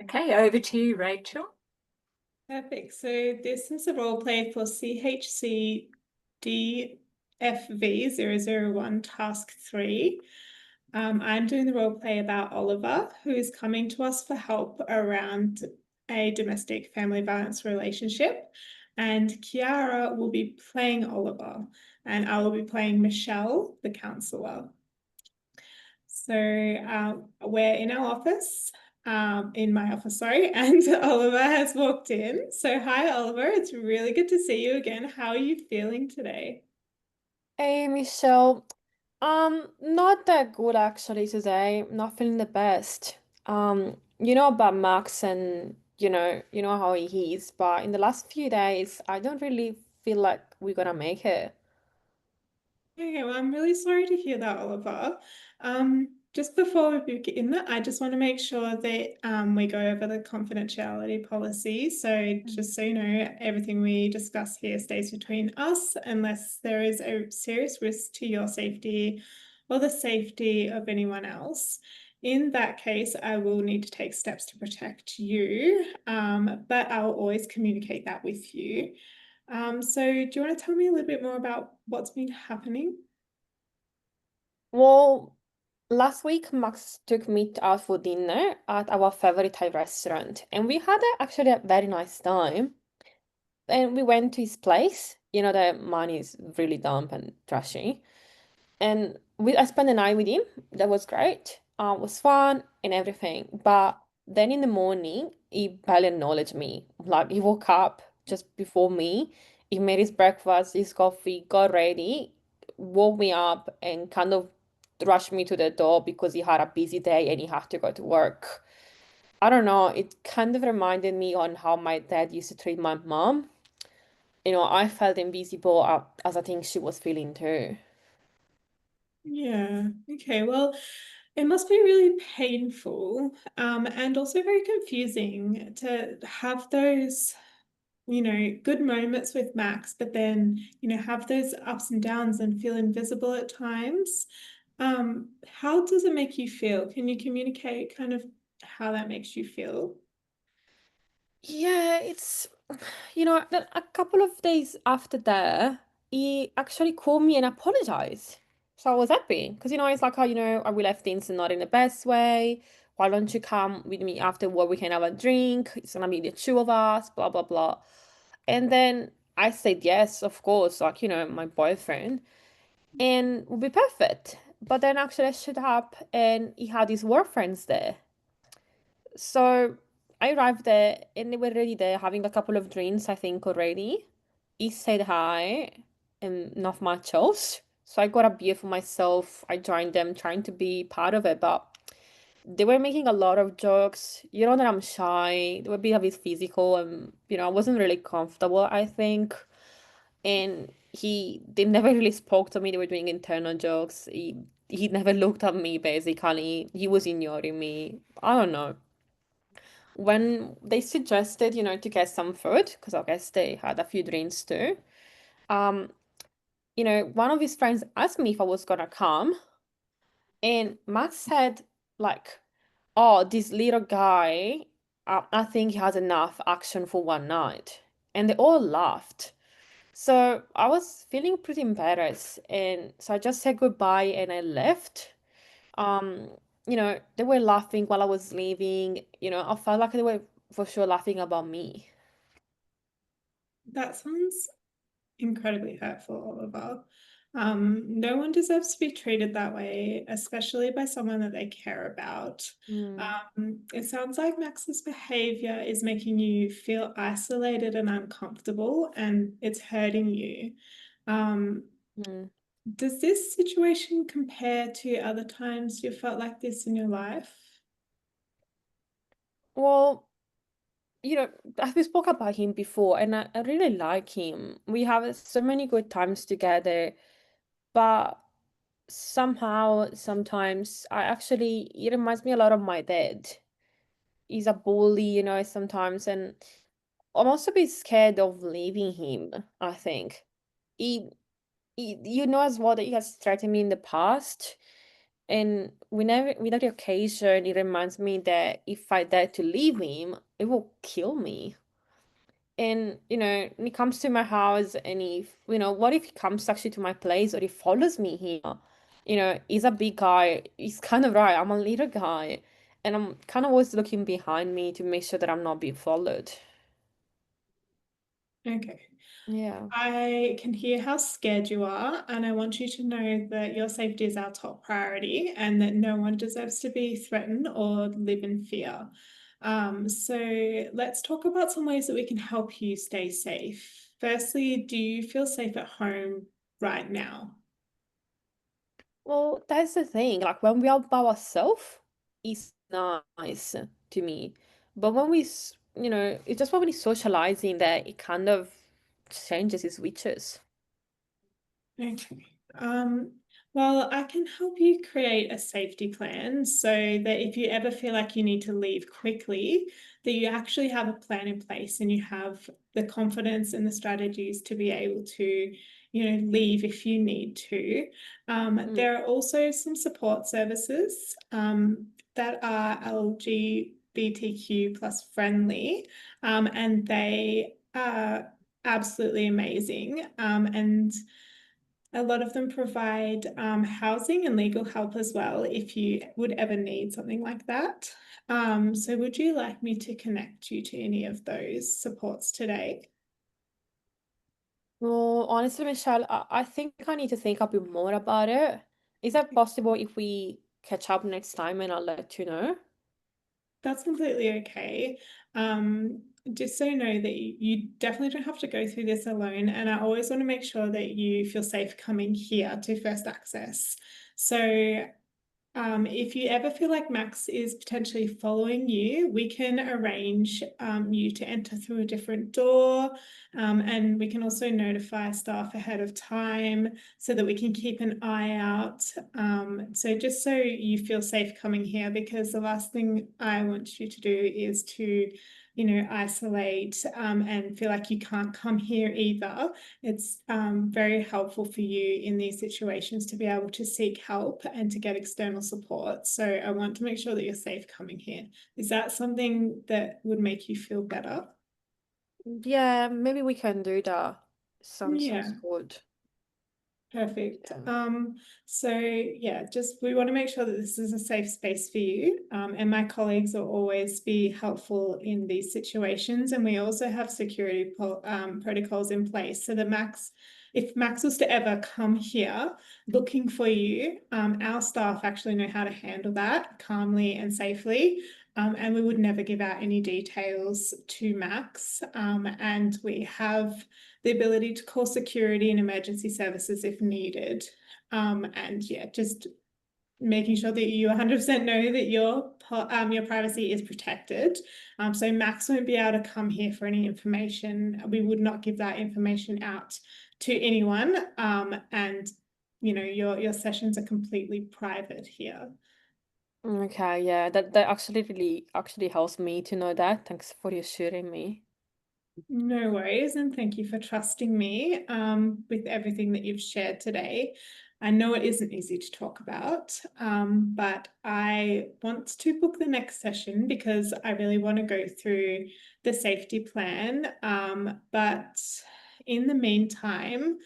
Okay, over to you, Rachel. Perfect. So this is a role play for CHCDFV001 Task 3. I'm doing the role play about Oliver, who is coming to us for help around a domestic family violence relationship. And Kiara will be playing Oliver, and I will be playing Michelle, the counselor. So we're in our office, in my office, sorry, and Oliver has walked in. So hi, Oliver. It's really good to see you again. How are you feeling today? Hey, Michelle. Not that good actually today. Not feeling the best. You know about Max and you know how he is, but in the last few days, I don't really feel like we're gonna make it. Okay, well, I'm really sorry to hear that, Oliver. Just before we begin, I just want to make sure that we go over the confidentiality policy. So just so you know, everything we discuss here stays between us unless there is a serious risk to your safety or the safety of anyone else. In that case, I will need to take steps to protect you, but I will always communicate that with you. So do you want to tell me a little bit more about what's been happening? Well, last week Max took me out for dinner at our favorite Thai restaurant, and we had actually a very nice time. And we went to his place. You know, the money is really dumb and trashy. And I spent the night with him. That was great. It was fun and everything. But then in the morning, he barely acknowledged me. Like he woke up just before me. He made his breakfast, his coffee, got ready, woke me up, and kind of rushed me to the door because he had a busy day and he had to go to work. I don't know. It kind of reminded me on how my dad used to treat my mom. You know, I felt invisible as I think she was feeling too. Yeah, okay. Well, it must be really painful, and also very confusing to have those, good moments with Max, but then, have those ups and downs and feel invisible at times. How does it make you feel? Can you communicate kind of how that makes you feel? Yeah, it's then a couple of days after that, he actually called me and apologized. So I was happy because it's like how we left things not in the best way. Why don't you come with me after work? We can have a drink. It's gonna be the two of us, blah blah blah. And then I said yes, of course, like my boyfriend, and would be perfect. But then actually I showed up and he had his work friends there. So I arrived there and they were already there having a couple of drinks, I think, already. He said hi and not much else. So I got a beer for myself. I joined them trying to be part of it, but they were making a lot of jokes. You know that I'm shy. They were being a bit physical and I wasn't really comfortable, I think. And they never really spoke to me. They were doing internal jokes. He never looked at me basically. He was ignoring me. I don't know when they suggested, to get some food, because I guess they had a few drinks too. Um, one of his friends asked me if I was gonna come, and Max said, like, "Oh, this little guy, I think he has enough action for one night," and they all laughed. So I was feeling pretty embarrassed, and so I just said goodbye and I left. Um, they were laughing while I was leaving. I felt like they were for sure laughing about me. That sounds incredibly hurtful, Oliver. No one deserves to be treated that way, especially by someone that they care about. Mm, It sounds like Max's behavior is making you feel isolated and uncomfortable, and it's hurting you. Um, mm. does this situation compare to other times you felt like this in your life? Well, we spoke about him before, and I really like him. We have so many good times together, but somehow, sometimes he reminds me a lot of my dad. He's a bully, sometimes, and I'm also a bit scared of leaving him, I think. He, as well that he has threatened me in the past. And whenever, with every occasion, it reminds me that if I dare to leave him, it will kill me. And, when he comes to my house and if, what if he comes actually to my place or he follows me here? He's a big guy. He's kind of right. I'm a little guy. And I'm kind of always looking behind me to make sure that I'm not being followed. Okay. Yeah. I can hear how scared you are, and I want you to know that your safety is our top priority and that no one deserves to be threatened or live in fear. So let's talk about some ways that we can help you stay safe. Firstly, do you feel safe at home right now? Well, that's the thing. Like when we are by ourselves, it's nice to me. But when it's just when we're socializing that it kind of changes its switches. Okay. Well, I can help you create a safety plan so that if you ever feel like you need to leave quickly, that you actually have a plan in place and you have the confidence and the strategies to be able to, leave if you need to. Mm. There are also some support services that are LGBTQ plus friendly, and they are absolutely amazing. And a lot of them provide housing and legal help as well if you would ever need something like that. So would you like me to connect you to any of those supports today? Well, honestly, Michelle, I think I need to think a bit more about it. Is that possible if we catch up next time and I'll let you know? That's completely okay. Um, just so you know that you definitely don't have to go through this alone. And I always want to make sure that you feel safe coming here to First Access. So if you ever feel like Max is potentially following you, we can arrange you to enter through a different door, and we can also notify staff ahead of time so that we can keep an eye out. So just so you feel safe coming here, because the last thing I want you to do is to, isolate and feel like you can't come here either. It's very helpful for you in these situations to be able to seek help and to get external support. So I want to make sure that you're safe coming here. Is that something that would make you feel better? Yeah, maybe we can do that. Sounds Yeah. good. Perfect. Yeah. So yeah, just we want to make sure that this is a safe space for you. And my colleagues will always be helpful in these situations. And we also have security protocols in place so that if Max was to ever come here looking for you, our staff actually know how to handle that calmly and safely. And we would never give out any details to Max. And we have the ability to call security and emergency services if needed. And yeah, just making sure that you 100% know that your privacy is protected. So Max won't be able to come here for any information. We would not give that information out to anyone. And your sessions are completely private here. Okay, yeah, that actually really actually helps me to know that. Thanks for reassuring me. No worries, and thank you for trusting me with everything that you've shared today. I know it isn't easy to talk about, but I want to book the next session because I really want to go through the safety plan. But in the meantime,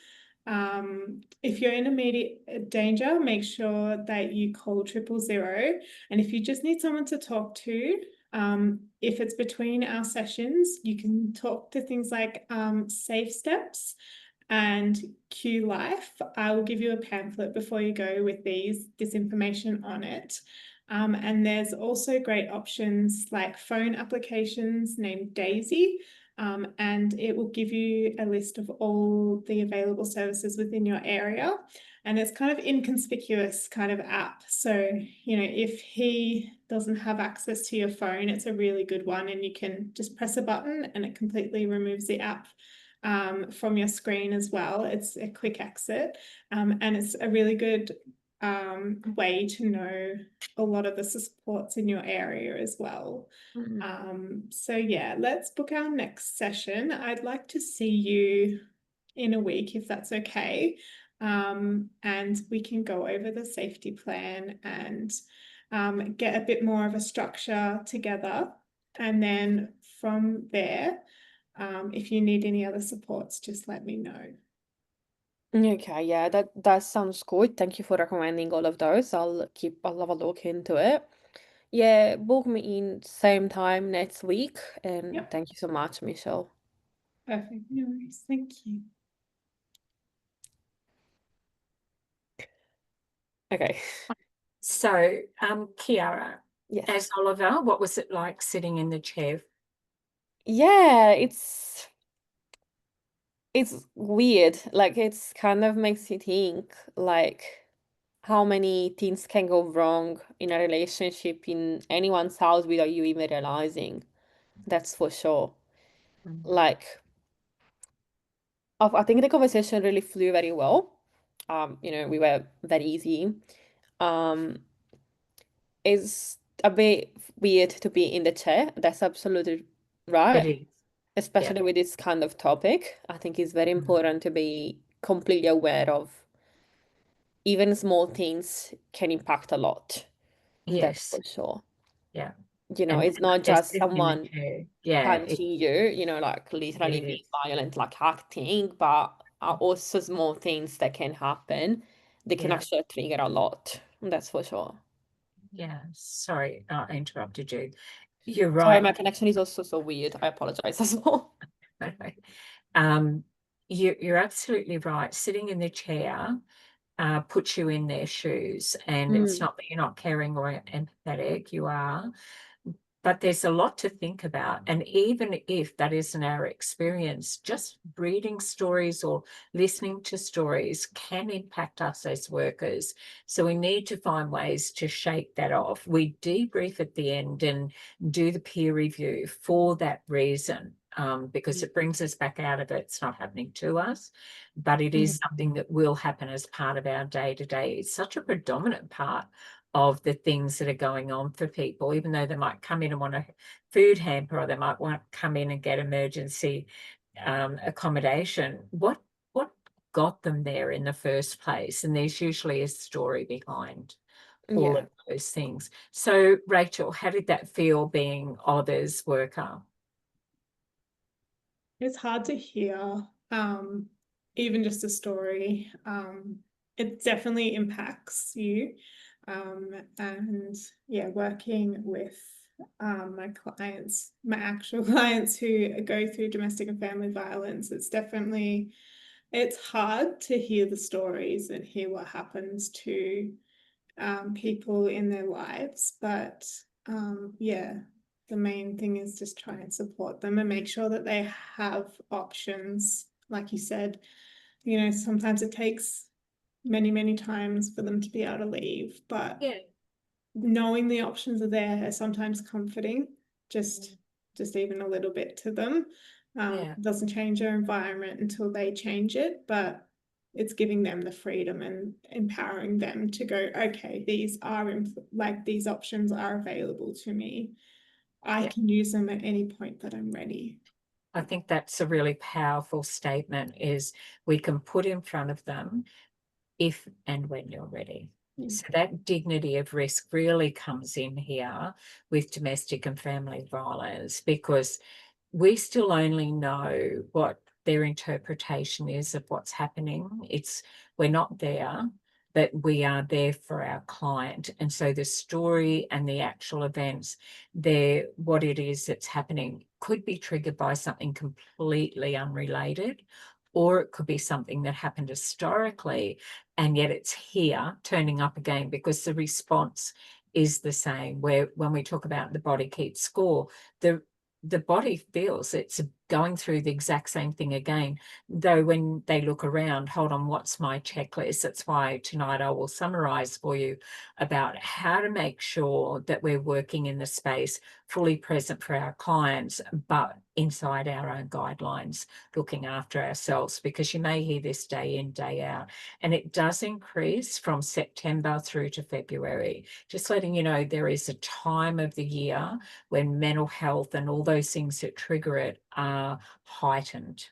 if you're in immediate danger, make sure that you call 000. And if you just need someone to talk to, if it's between our sessions, you can talk to things like Safe Steps and Q Life. I will give you a pamphlet before you go with this information on it. And there's also great options like phone applications named Daisy, and it will give you a list of all the available services within your area. And it's kind of inconspicuous kind of app. So, if he doesn't have access to your phone, it's a really good one. And you can just press a button and it completely removes the app from your screen as well. It's a quick exit. And it's a really good way to know a lot of the supports in your area as well. Mhm. So yeah, let's book our next session. I'd like to see you in a week if that's okay. and we can go over the safety plan and get a bit more of a structure together. And then from there, if you need any other supports, just let me know. Okay, yeah, that sounds good. Thank you for recommending all of those. I'll have a look into it. Yeah, book me in same time next week, and Yep, thank you so much, Michelle. perfect. No worries. Thank you. Okay. So, Kiara, Yes. as Oliver, what was it like sitting in the chair? Yeah, it's weird. Like it's kind of makes you think like how many things can go wrong in a relationship in anyone's house without you even realizing. That's for sure. Mm. Like I think the conversation really flew very well. We were very easy. Um, it's a bit weird to be in the chair. That's absolutely It right. is, yeah. Especially with this kind of topic. I think it's very Mm. important to be completely aware of even small things can impact a lot. That's Yes, for sure. yeah. It's And I not guess just sitting in the someone chair, yeah, punching you, like it literally being is, violent, like acting, but are also small things that can happen. They can yeah, actually trigger a lot. That's for sure. yeah. Sorry, I interrupted you. You're Sorry, right. my connection is also so weird. I apologize as well. Um, you're absolutely right. Sitting in the chair puts you in their shoes, and it's Mm, not that you're not caring or empathetic, you are. But there's a lot to think about. And even if that isn't our experience, just reading stories or listening to stories can impact us as workers. So we need to find ways to shake that off. We debrief at the end and do the peer review for that reason. Because it brings us back out of it. It's not happening to us, but it mhm. is something that will happen as part of our day to day. It's such a predominant part of the things that are going on for people, even though they might come in and want a food hamper, or they might want to come in and get emergency accommodation. What got them there in the first place? And there's usually a story behind all Yeah. of those things. So, Rachel, how did that feel being Oliver's worker? It's hard to hear, even just a story. It definitely impacts you. And yeah, working with my clients, my actual clients who go through domestic and family violence, it's hard to hear the stories and hear what happens to people in their lives. But yeah, the main thing is just try and support them and make sure that they have options. Like you said, sometimes it takes many, many times for them to be able to leave, but Yeah, knowing the options are there is sometimes comforting, just just even a little bit to them. yeah, Doesn't change their environment until they change it, but it's giving them the freedom and empowering them to go, okay, these options are available to me. I yeah. can use them at any point that I'm ready. I think that's a really powerful statement, is we can put in front of them if and when you're ready. Mm. So that dignity of risk really comes in here with domestic and family violence, because we still only know what their interpretation is of what's happening. We're not there, but we are there for our client. And so the story and the actual events, what it is that's happening could be triggered by something completely unrelated, or it could be something that happened historically, and yet it's here turning up again because the response is the same. Where when we talk about the body keeps score, the body feels it's going through the exact same thing again, though when they look around, hold on, what's my checklist? That's why tonight I will summarize for you about how to make sure that we're working in the space fully present for our clients, but inside our own guidelines, looking after ourselves, because you may hear this day in, day out, and it does increase from September through to February. Just letting you know, there is a time of the year when mental health and all those things that trigger it are heightened.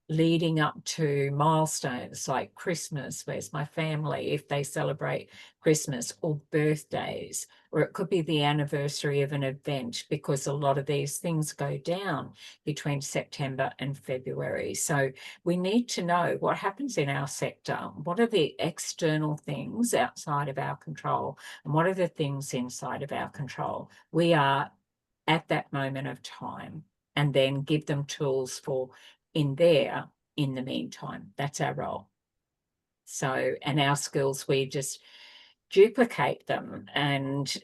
leading up to milestones like Christmas, where's my family, if they celebrate Christmas, or birthdays, or it could be the anniversary of an event, because a lot of these things go down between September and February. So we need to know what happens in our sector, what are the external things outside of our control, and what are the things inside of our control. We are at that moment of time, and then give them tools for in there in the meantime. That's our role. So, and our skills, we just duplicate them, and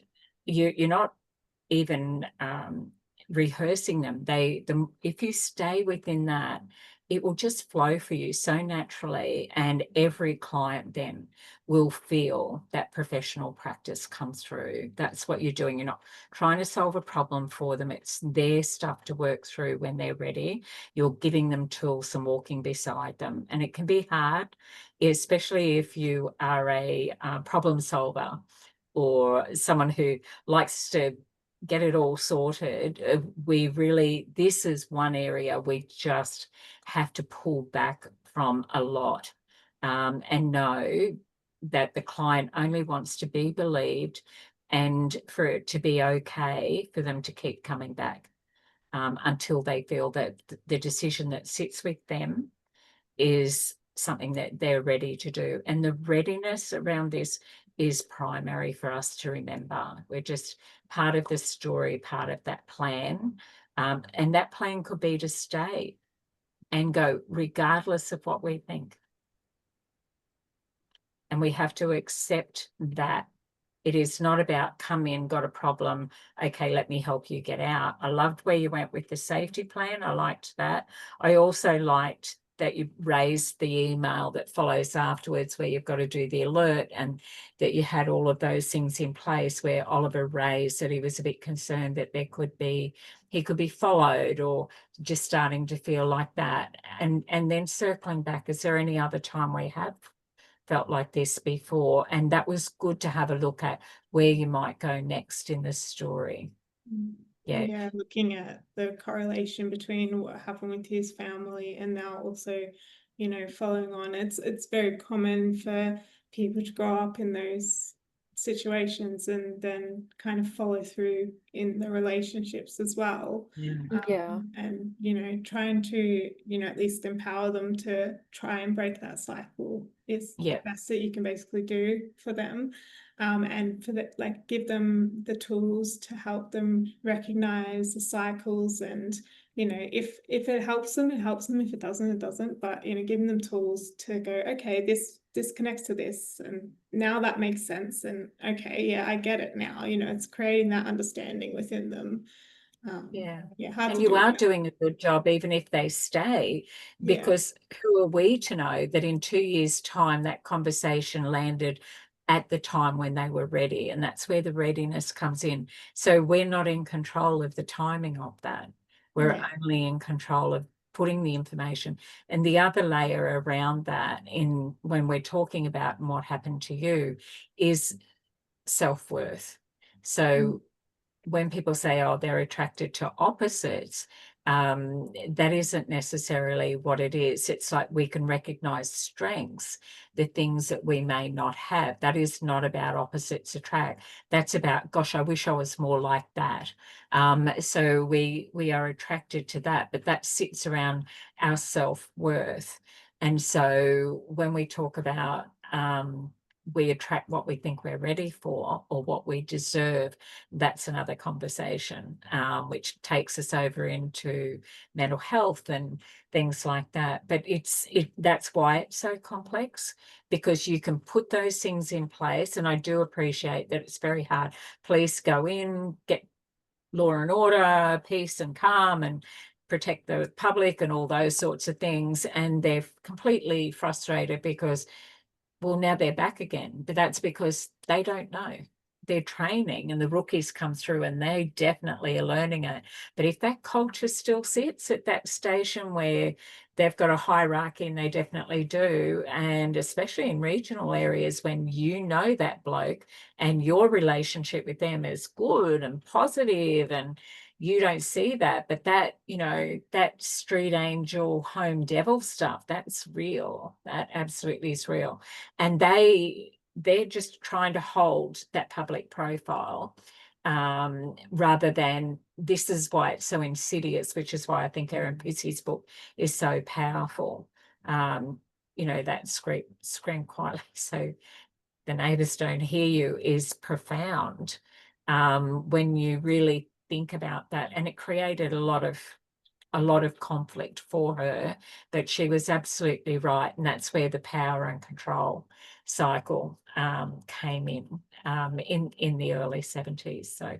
you're not even rehearsing them. If you stay within that, it will just flow for you so naturally, and every client then will feel that professional practice come through. That's what you're doing. You're not trying to solve a problem for them. It's their stuff to work through when they're ready. You're giving them tools and walking beside them. And it can be hard, especially if you are a problem solver or someone who likes to get it all sorted. This is one area we just have to pull back from a lot, and know that the client only wants to be believed, and for it to be okay for them to keep coming back, until they feel that the decision that sits with them is something that they're ready to do. And the readiness around this is primary for us to remember. We're just part of the story, part of that plan. And that plan could be to stay and go regardless of what we think. And we have to accept that. It is not about come in, got a problem, okay, let me help you get out. I loved where you went with the safety plan. I liked that. I also liked that you raised the email that follows afterwards, where you've got to do the alert, and that you had all of those things in place, where Oliver raised that he was a bit concerned that he could be followed, or just starting to feel like that. And then circling back, is there any other time we have felt like this before? And that was good to have a look at where you might go next in the story. Yeah, looking at the correlation between what happened with his family and now also, you know, following on. It's very common for people to grow up in those situations and then kind of follow through in the relationships as well. Yeah. And, you know, trying to, you know, at least empower them to try and break that cycle is the best that you can basically do for them. And for that, like, give them the tools to help them recognize the cycles, and, you know, if it helps them, it helps them. If it doesn't, it doesn't. But, you know, giving them tools to go, okay, this connects to this, and now that makes sense, and okay, yeah, I get it now. You know, it's creating that understanding within them. And you are doing a good job, even if they stay, because who are we to know that in 2 years' time that conversation landed at the time when they were ready? And that's where the readiness comes in. So we're not in control of the timing of that. We're only in control of putting the information. And the other layer around that, in when we're talking about what happened to you, is self-worth. So when people say, oh, they're attracted to opposites, that isn't necessarily what it is. It's like we can recognize strengths, the things that we may not have. That is not about opposites attract. That's about, gosh, I wish I was more like that. So we are attracted to that, but that sits around our self-worth. And so when we talk about we attract what we think we're ready for or what we deserve, that's another conversation, which takes us over into mental health and things like that. But that's why it's so complex, because you can put those things in place. And I do appreciate that it's very hard. Police go in, get law and order, peace and calm, and protect the public and all those sorts of things. And they're completely frustrated because, well, now they're back again, but that's because they don't know. They're training, and the rookies come through and they definitely are learning it. But if that culture still sits at that station where they've got a hierarchy, and they definitely do, and especially in regional areas, when you know that bloke and your relationship with them is good and positive, and you don't see that, but that, you know, that street angel home devil stuff, that's real. That absolutely is real. And they're just trying to hold that public profile, rather than, this is why it's so insidious, which is why I think Erin Pissy's book is so powerful. You know, that scream quietly so the neighbours don't hear you is profound, when you really think about that. And it created a lot of conflict for her, but she was absolutely right. And that's where the power and control cycle came in the early 70s. So,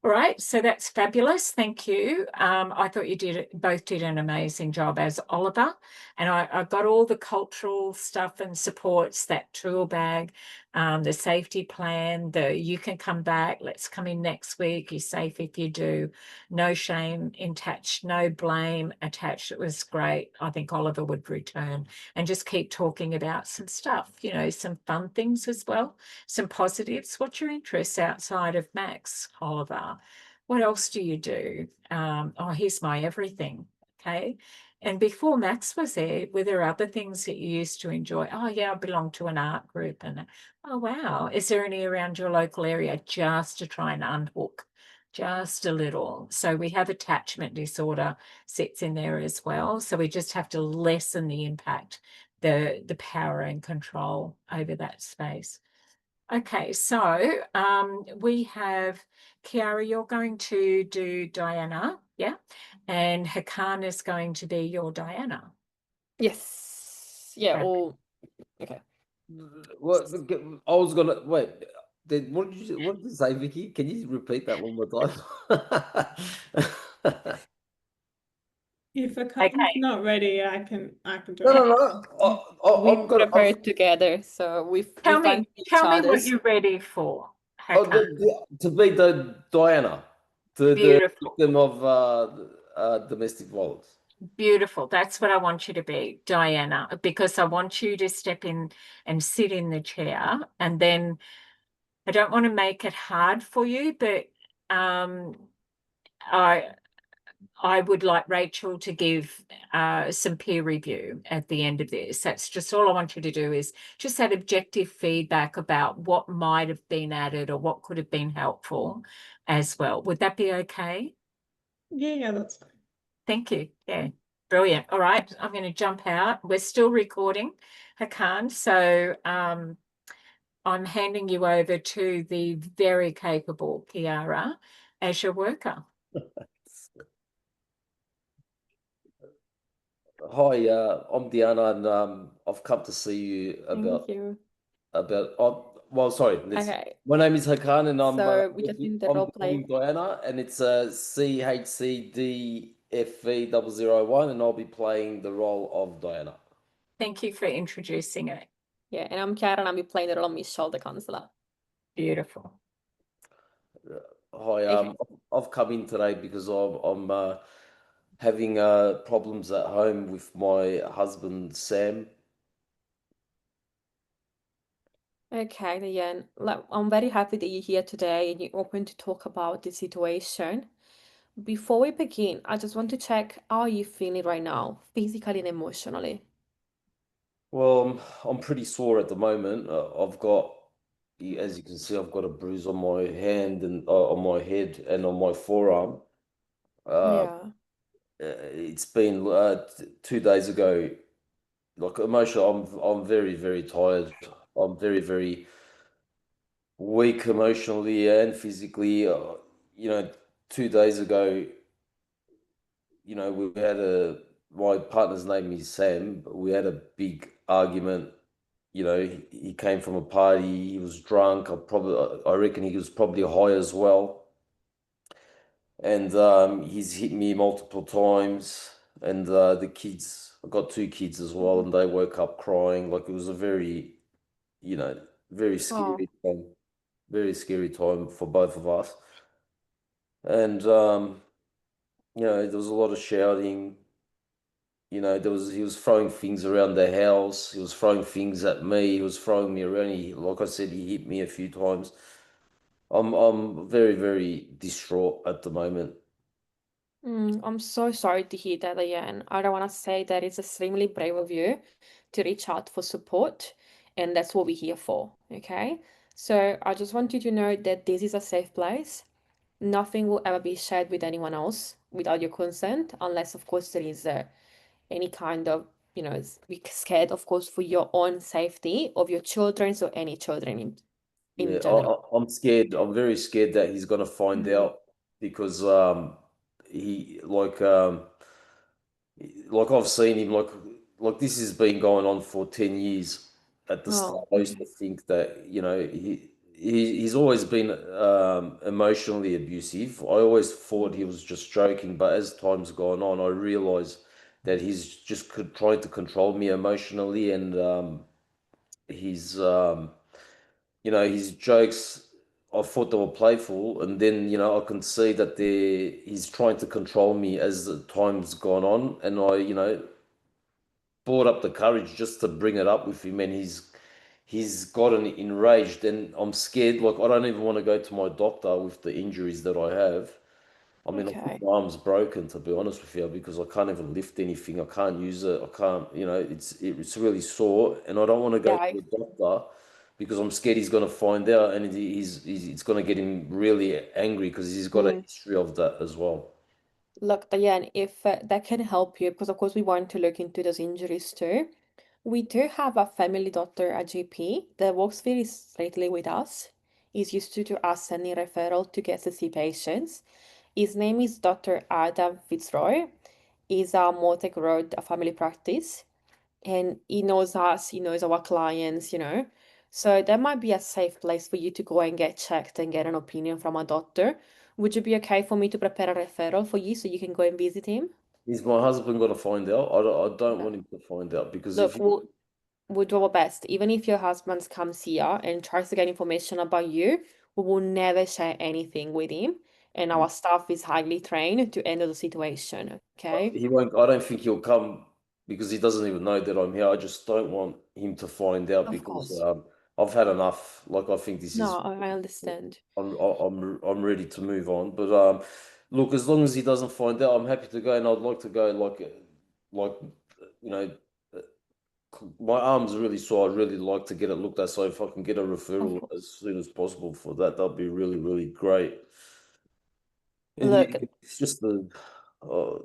all right, so that's fabulous. Thank you. I thought you both did an amazing job as Oliver, and I got all the cultural stuff and supports, that tool bag, the safety plan, you can come back, let's come in next week, you're safe if you do, no shame attached, no blame attached. It was great. I think Oliver would return and just keep talking about some stuff, you know, some fun things as well, some positives. What's your interests outside of Max, Oliver? What else do you do? Oh, here's my everything. Okay. And before Max was there, were there other things that you used to enjoy? Oh, yeah, I belong to an art group. And oh, wow. Is there any around your local area, just to try and unhook just a little? So we have attachment disorder sits in there as well. So we just have to lessen the impact, the power and control over that space. Okay, so we have Kiara, you're going to do Diana, yeah? And Hakan is going to be your Diana. Yes. Yeah. Okay. Or okay. What? I was gonna wait. What did you say, Vicky? Can you repeat that one more time? If a Okay. cousin's not ready, I can do No, it. no, no. We I'm gonna. prepared together, so we Tell find me each what other's. you're ready for, Hakan. To be the Diana, the Beautiful. victim of domestic violence. Beautiful. That's what I want you to be, Diana, because I want you to step in and sit in the chair. And then I don't want to make it hard for you, but I would like Rachel to give some peer review at the end of this. That's just all I want you to do, is just that objective feedback about what might have been added or what could have been helpful as well. Would that be okay? Yeah, that's fine. Thank you. Yeah, brilliant. All right, I'm going to jump out. We're still recording, Hakan. So I'm handing you over to the very capable Kiara as your worker. Hi, I'm Diana, and I've come to see you about Thank you. Well, sorry. Okay. My name is Hakan, and I'm So we just did the role play. playing Diana, and it's a CHCDFV001, and I'll be playing the role of Diana. Thank you for introducing it. Yeah, and I'm Kiara, and I'll be playing the role of Michelle, the counselor. Beautiful. Hi, Okay. I've come in today because I'm having problems at home with my husband Sam. Okay, Diane. I'm very happy that you're here today and you're open to talk about the situation. Before we begin, I just want to check how are you feeling right now, physically and emotionally? Well, I'm pretty sore at the moment. I've got, as you can see, I've got a bruise on my hand and on my head and on my forearm. Yeah. It's been 2 days ago. Like emotional, I'm very, very tired. I'm very, very weak emotionally and physically. 2 days ago, we had my partner's name is Sam, but we had a big argument. He came from a party, he was drunk. I reckon he was probably high as well. And he's hit me multiple times. And the kids, I've got two kids as well, and they woke up crying. Like, it was a very, very Oh, scary time, very scary time for both of us. And there was a lot of shouting. He was throwing things around the house. He was throwing things at me. He was throwing me around. Like I said, he hit me a few times. I'm very, very distraught at the moment. I'm so sorry to hear that again. I don't want to say that it's extremely brave of you to reach out for support, and that's what we're here for, okay? So I just want you to know that this is a safe place. Nothing will ever be shared with anyone else without your consent, unless, of course, there is any kind of, be scared, of course, for your own safety of your children's or any children in Yeah, general. I'm scared. I'm very scared that he's gonna find Mhm. out because he like I've seen him like this has been going on for 10 years. At the start, Oh, I used to think that, he's always been emotionally abusive. I always thought he was just joking, but as time's gone on, I realized that he's just trying to control me emotionally, and he's his jokes, I thought they were playful, and then I can see that he's trying to control me as the time's gone on, and I brought up the courage just to bring it up with him, and he's gotten enraged, and I'm scared. Like I don't even want to go to my doctor with the injuries that I have. I mean, I think okay. my arm's broken, to be honest with you, because I can't even lift anything. I can't use it. I can't, it's really sore, and I don't want to Yeah, go to the doctor because I'm scared he's going to find out, and it's going to get him really angry because he's got a mm. history of that as well. Look, Diane, if that can help you, because of course we want to look into those injuries too. We do have a family doctor at GP that works very straightly with us. He's used to us sending referral to get to see patients. His name is Dr. Adam Fitzroy. He's a Motek Road a family practice, and he knows us, he knows our clients. So that might be a safe place for you to go and get checked and get an opinion from a doctor. Would you be okay for me to prepare a referral for you so you can go and visit him? Is my husband going to find out? I don't No. want him to find out because if Look, he, we'll do our best. Even if your husband comes here and tries to get information about you, we will never share anything with him. And our staff is highly trained to handle the situation, okay? he won't, I don't think he'll come because he doesn't even know that I'm here. I just don't want him to find out Of because course. I've had enough. Like I think this No, is, I understand. I'm ready to move on. But look, as long as he doesn't find out, I'm happy to go, and I'd like to go like you know, my arm's really sore. I'd really like to get it looked at. So if I can get a Of referral as course. soon as possible for that, that'd be really, really great. And Look, it's just uh,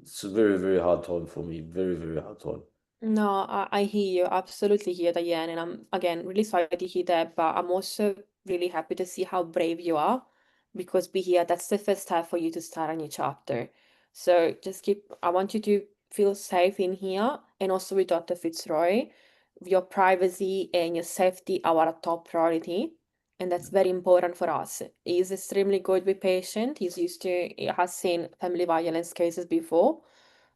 it's a very, very hard time for me. Very, very hard time. no, I hear you. Absolutely hear Diane. And I'm, again, really sorry to hear that. But I'm also really happy to see how brave you are because be here, that's the first step for you to start a new chapter. So just I want you to feel safe in here and also with Dr. Fitzroy. Your privacy and your safety are our top priority. And that's very important for us. He's extremely good with patient. He has seen family violence cases before,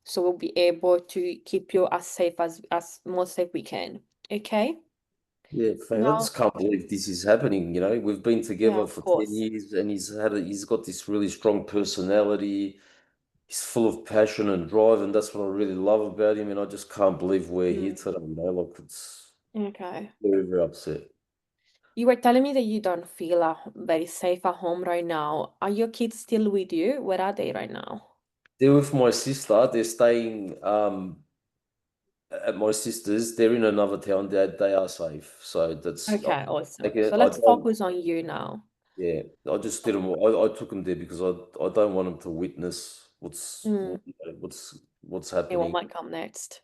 so we'll be able to keep you as safe as most safe we can. Okay? Yeah, fam, I Now, just can't believe this is happening. We've been yeah, together of for 10 course. years, and he's got this really strong personality. He's full of passion and drive, and that's what I really love about him. And I just can't believe we're here Mm, today. Like it's okay. very, very upset. You were telling me that you don't feel very safe at home right now. Are your kids still with you? Where are they right now? They're with my sister. They're staying at my sister's. They're in another town. They are safe. So that's Okay, I, awesome. So I let's don't. focus on you now. Yeah, I just didn't. I took them there because I don't want them to witness Mm, what's and what happening. might come next?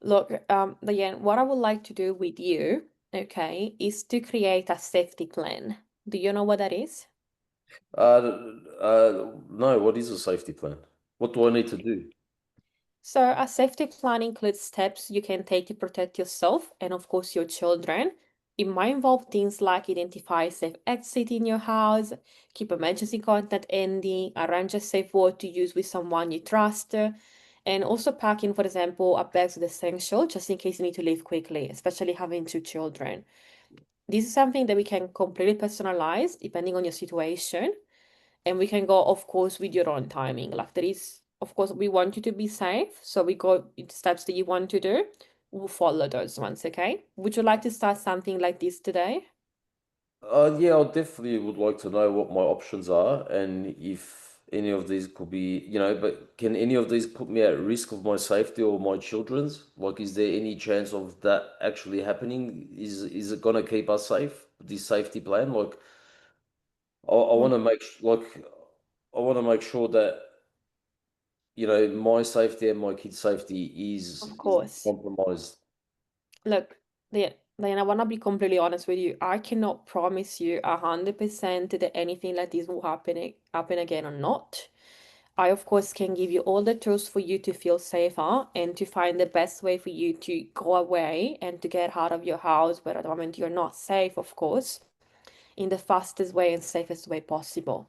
Look, Diane, what I would like to do with you, okay, is to create a safety plan. Do you know what that is? No, what is a safety plan? What do I need to do? So, a safety plan includes steps you can take to protect yourself and, of course, your children. It might involve things like identify a safe exit in your house, keep emergency contact handy, arrange a safe word to use with someone you trust, and also packing, for example, a bag with essential just in case you need to leave quickly, especially having two children. This is something that we can completely personalize depending on your situation, and we can go, of course, with your own timing. Like there is, of course, we want you to be safe, so we go with steps that you want to do. We'll follow those ones, okay? Would you like to start something like this today? Yeah, I definitely would like to know what my options are, and if any of these could be, but can any of these put me at risk of my safety or my children's? Like, is there any chance of that actually happening? Is it gonna keep us safe, this safety plan? Like, I want to I want to make sure that, my safety and my kids' safety is Of not course. compromised. Look, Diana, I want to be completely honest with you. I cannot promise you 100% that anything like this will happen again or not. I, of course, can give you all the tools for you to feel safer and to find the best way for you to go away and to get out of your house where at the moment you're not safe, of course, in the fastest way and safest way possible.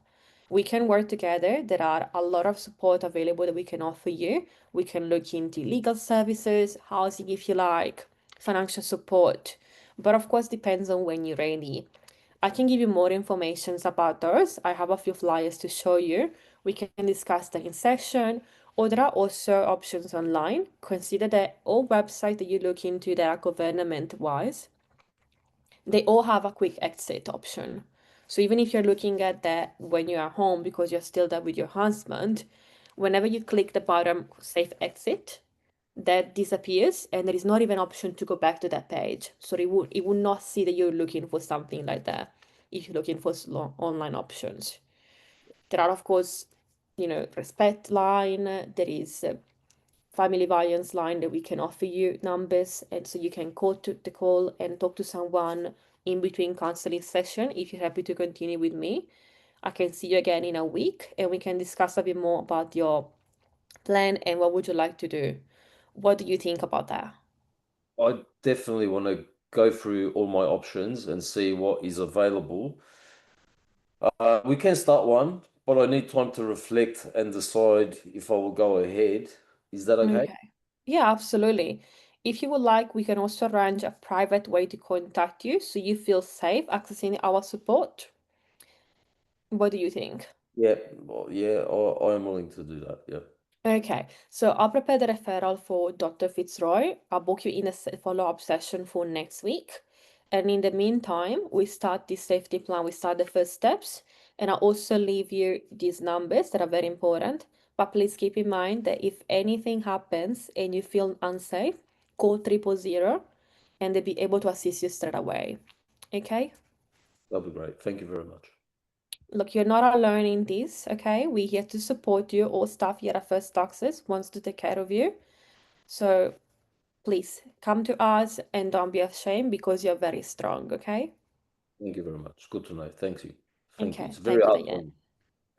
We can work together. There are a lot of support available that we can offer you. We can look into legal services, housing if you like, financial support. But of course, depends on when you're ready. I can give you more information about those. I have a few flyers to show you. We can discuss that in session, or there are also options online. Consider that all websites that you look into that are government-wise, they all have a quick exit option. So even if you're looking at that when you are home because you're still there with your husband, whenever you click the bottom safe exit, that disappears and there is not even an option to go back to that page. So it would not see that you're looking for something like that if you're looking for online options. There are, of course, respect line, there is family violence line that we can offer you numbers, and so you can call to the call and talk to someone in between counseling session if you're happy to continue with me. I can see you again in a week and we can discuss a bit more about your plan and what would you like to do. What do you think about that? I definitely want to go through all my options and see what is available. We can start one, but I need time to reflect and decide if I will go ahead. Is that okay? Okay. Yeah, absolutely. If you would like, we can also arrange a private way to contact you so you feel safe accessing our support. What do you think? Yeah, well, yeah, I am willing to do that. Yeah. Okay, so I'll prepare the referral for Dr. Fitzroy. I'll book you in a follow-up session for next week. And in the meantime, we start the safety plan, we start the first steps, and I'll also leave you these numbers that are very important. But please keep in mind that if anything happens and you feel unsafe, call 000 and they'll be able to assist you straight away. Okay? That'll be great. Thank you very much. Look, you're not alone in this, okay? We're here to support you. All staff here at First Access wants to take care of you. So please come to us and don't be ashamed because you're very strong, okay? Thank you very much. Good to know. Thank you. Thank you. Okay, It's very thank you, hard for Diane. me.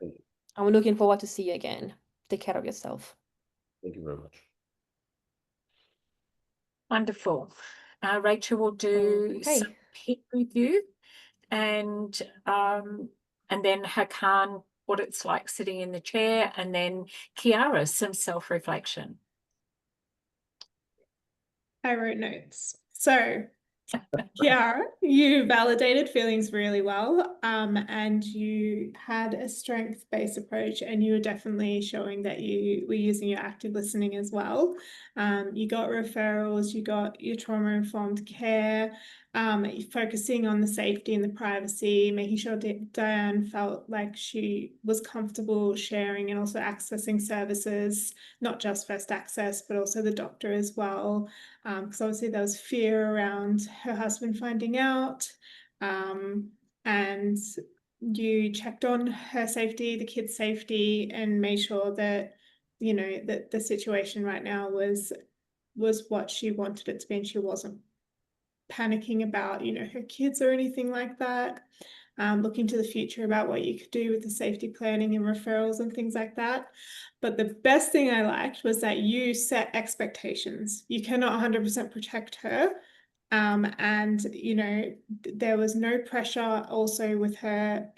Thank you. I'm looking forward to see you again. Take care of yourself. Thank you very much. Wonderful. Rachel will do Okay. some PIC review and then Hakan, what it's like sitting in the chair, and then Kiara, some self-reflection. I wrote notes. So, Kiara, you validated feelings really well, and you had a strength-based approach, and you were definitely showing that you were using your active listening as well. You got referrals, you got your trauma-informed care, focusing on the safety and the privacy, making sure Diane felt like she was comfortable sharing and also accessing services, not just First Access, but also the doctor as well. Because obviously there was fear around her husband finding out, and you checked on her safety, the kids' safety, and made sure that that the situation right now was what she wanted it to be, and she wasn't panicking about her kids or anything like that. Looking to the future about what you could do with the safety planning and referrals and things like that. But the best thing I liked was that you set expectations. You cannot 100% protect her. And there was no pressure also with her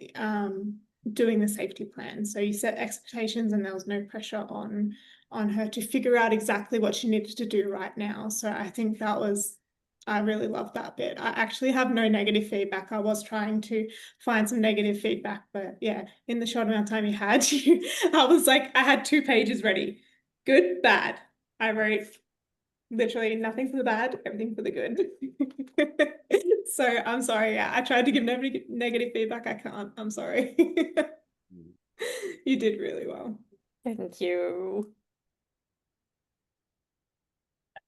doing the safety plan. So you set expectations and there was no pressure on her to figure out exactly what she needed to do right now. So I think I really love that bit. I actually have no negative feedback. I was trying to find some negative feedback, but yeah, in the short amount of time you had, I was like, I had 2 pages ready. Good, bad. I wrote literally nothing for the bad, everything for the good. So I'm sorry. Yeah, I tried to give negative feedback. I can't. I'm sorry. You did really well. Thank you.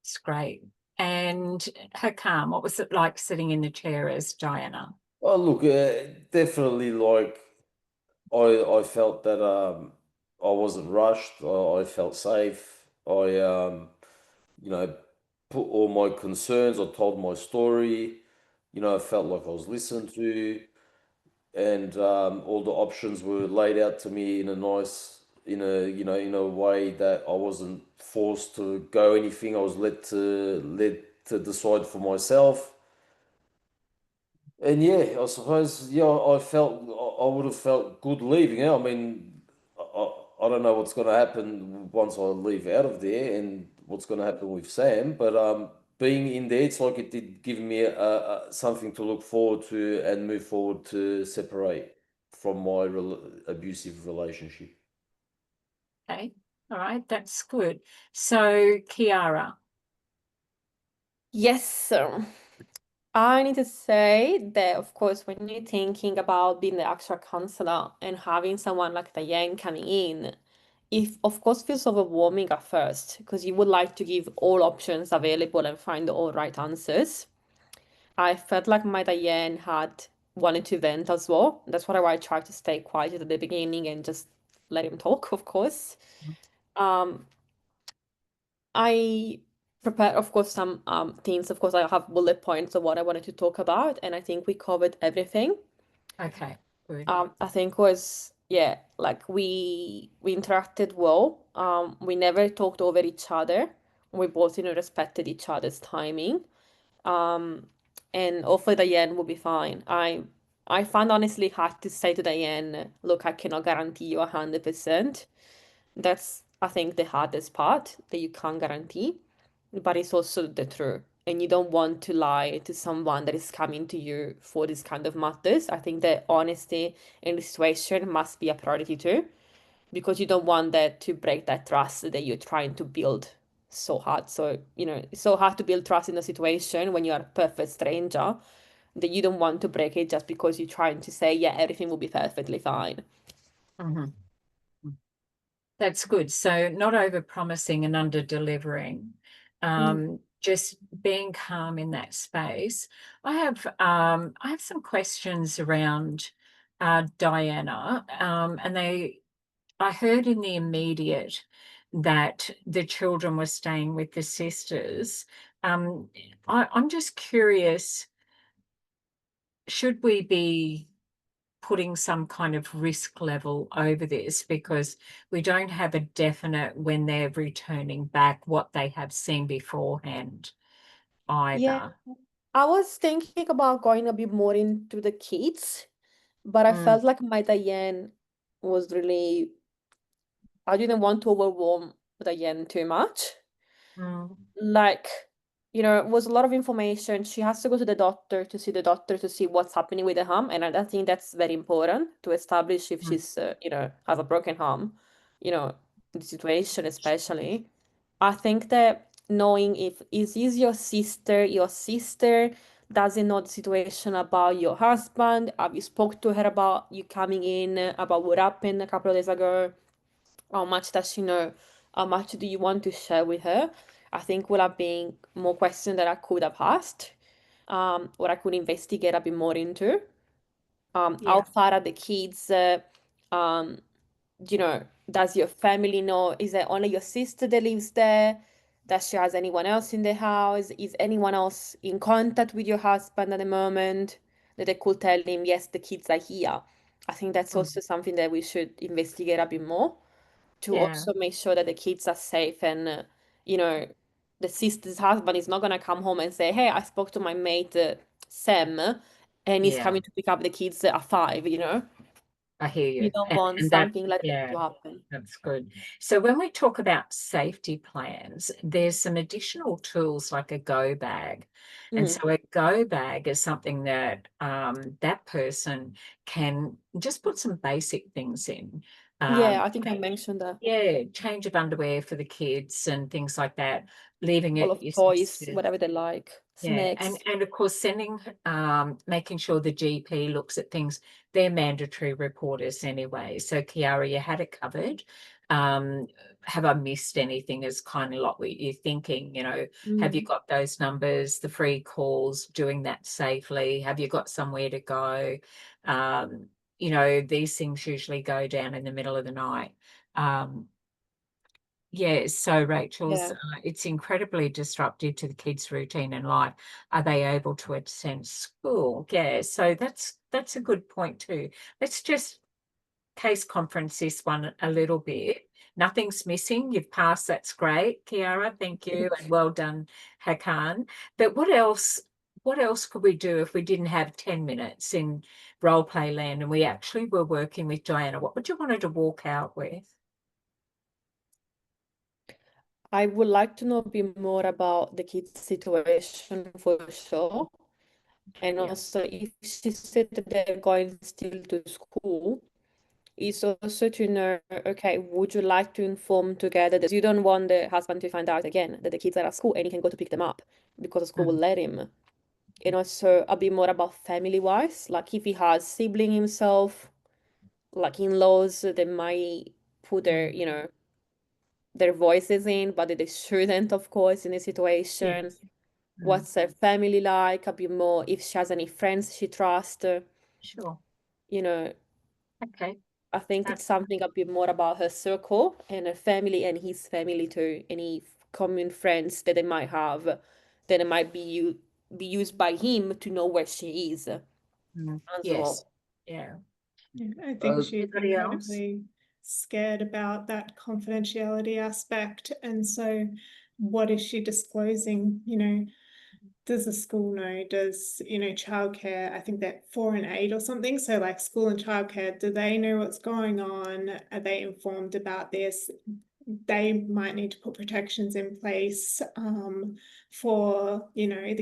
It's great. And Hakam, what was it like sitting in the chair as Diana? Oh, look, definitely like I felt that I wasn't rushed. I felt safe. You know, put all my concerns. I told my story. I felt like I was listened to, and all the options were laid out to me in a nice, in a way that I wasn't forced to go anything. I was led to decide for myself. And yeah, I suppose, yeah, I would have felt good leaving. I mean, I don't know what's going to happen once I leave out of there and what's going to happen with Sam, but being in there, it's like it did give me something to look forward to and move forward to separate from my abusive relationship. Okay. All right. That's good. So, Kiara. Yes, sir. I need to say that, of course, when you're thinking about being the actual counselor and having someone like Diane coming in, if of course feels overwhelming at first because you would like to give all options available and find the all right answers. I felt like my Diane had wanted to vent as well. That's why I tried to stay quiet at the beginning and just let him talk, of course. Um, I prepared, of course, some things. Of course, I have bullet points of what I wanted to talk about, and I think we covered everything. Okay. Good. I think was yeah, like we interacted well. We never talked over each other. We both, respected each other's timing. Um, and hopefully Diane will be fine. I found honestly hard to say to Diane, look, I cannot guarantee you 100%. That's I think the hardest part that you can't guarantee, but it's also the truth. And you don't want to lie to someone that is coming to you for this kind of matters. I think that honesty in this situation must be a priority too, because you don't want that to break that trust that you're trying to build so hard. So, it's so hard to build trust in a situation when you are a perfect stranger that you don't want to break it just because you're trying to say, yeah, everything will be perfectly fine. Mhm. That's good. So not over promising and under delivering. Just being calm in that space. I have some questions around Diana. And I heard in the immediate that the children were staying with the sisters. I'm just curious, should we be putting some kind of risk level over this, because we don't have a definite when they're returning back what they have seen beforehand Yeah, either. I was thinking about going a bit more into the kids, but I Mm, felt like my Diane was really, I didn't want to overwhelm Diane too much. mm, Like, it was a lot of information. She has to go to the doctor to see the doctor to see what's happening with the harm. And I think that's very important to establish if mm. she's, has a broken harm, the situation especially. I think that knowing if is your sister doesn't know the situation about your husband. Have you spoke to her about you coming in, about what happened a couple of days ago? How much does she know? How much do you want to share with her? I think would have been more questions that I could have asked, or I could investigate a bit more into. How Yeah. far are the kids? Um, does your family know? Is it only your sister that lives there? Does she has anyone else in the house? Is anyone else in contact with your husband at the moment that they could tell him, yes, the kids are here? I think that's Mm, also something that we should investigate a bit more to yeah. also make sure that the kids are safe and you know the sister's husband is not going to come home and say, hey, I spoke to my mate Sam and he's Yeah. coming to pick up the kids at 5. I hear You you. don't want And that, something like that yeah, to happen. that's good. So when we talk about safety plans, there's some additional tools like a go bag. And Mm. so a go bag is something that that person can just put some basic things in. Yeah, I think I mentioned that. Yeah, change of underwear for the kids and things like that, leaving All it of your toys, sister. whatever they like, Yeah, snacks. and of course sending, making sure the GP looks at things. They're mandatory reporters anyway. So Kiara, you had it covered. Have I missed anything is kind of like what you're thinking, you know, have you got those numbers, the free calls, doing that safely? Have you got somewhere to go? You know, these things usually go down in the middle of the night. Yeah, so Rachel's, Yeah. it's incredibly disruptive to the kids' routine and life. Are they able to attend school? Yeah, so that's a good point too. Let's just case conference this one a little bit. Nothing's missing. You've passed. That's great, Kiara. Thank you, and well done, Hakan. But what else? What else could we do if we didn't have 10 minutes in role play land and we actually were working with Diana? What would you want her to walk out with? I would like to know a bit more about the kids' situation for sure. And Yeah. also, if she said that they're going still to school, is also to know, okay, would you like to inform together that you don't want the husband to find out again that the kids are at school and he can go to pick them up because the school will let him. And also a bit more about family-wise, like if he has sibling himself, like in-laws, they might put their, you know, their voices in, but they shouldn't, of course, in a situation. Yes. What's her family like? A bit more if she has any friends she trusts. Sure. You know, Okay. I think it's something a bit more about her circle and her family and his family too. Any common friends that they might have, that it might be used by him to know where she is as Yes. well. Yeah. Yeah, I think she's Anybody else? incredibly scared about that confidentiality aspect. And so, what is she disclosing? You know, does the school know? Does, you know, childcare, I think they're 4 and 8 or something. So, like school and childcare, do they know what's going on? Are they informed about this? They might need to put protections in place for, you know,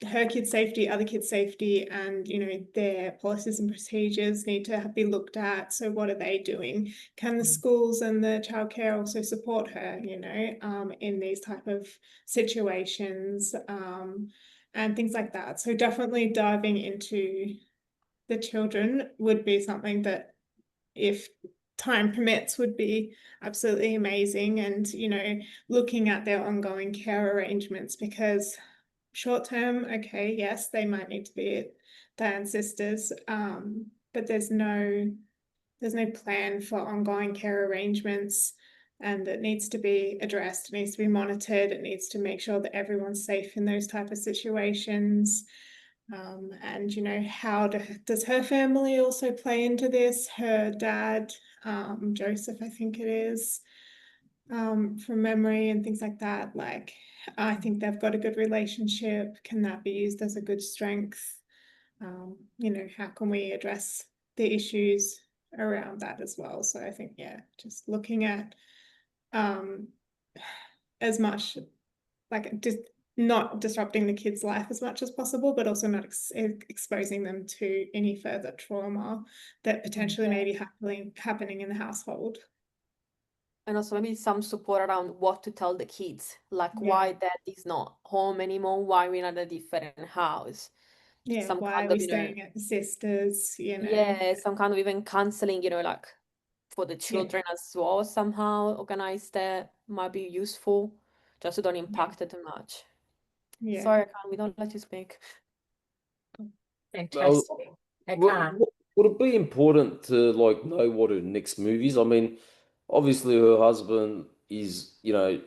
her kid's safety, other kids' safety, and, you know, their policies and procedures need to be looked at. So what are they doing? Can the schools and the childcare also support her, you know, in these type of situations, and things like that. So definitely diving into the children would be something that, if time permits, would be absolutely amazing. And, you know, looking at their ongoing care arrangements, because short term, okay, yes, they might need to be at Diane's sisters, but there's no plan for ongoing care arrangements, and it needs to be addressed, it needs to be monitored, it needs to make sure that everyone's safe in those type of situations. And, you know, how does her family also play into this? Her dad, Joseph, I think it is, from memory, and things like that. Like, I think they've got a good relationship. Can that be used as a good strength? You know, how can we address the issues around that as well? So I think, yeah, just looking at as much, like, just not disrupting the kid's life as much as possible, but also not exposing them to any further trauma that potentially may be happening in the household. And also maybe some support around what to tell the kids, like why dad is not home anymore, why we're in a different house. Yeah, Some why kind are we of, you know, staying at the sisters, you know? yeah, some kind of even counseling, you know, like for the Yeah. children as well, somehow organized that might be useful, just so don't impact it too much. Yeah. Sorry, I can't, we don't let you speak. Fantastic. I can't. Would it be important to like know what her next move is? I mean, obviously her husband is, you know,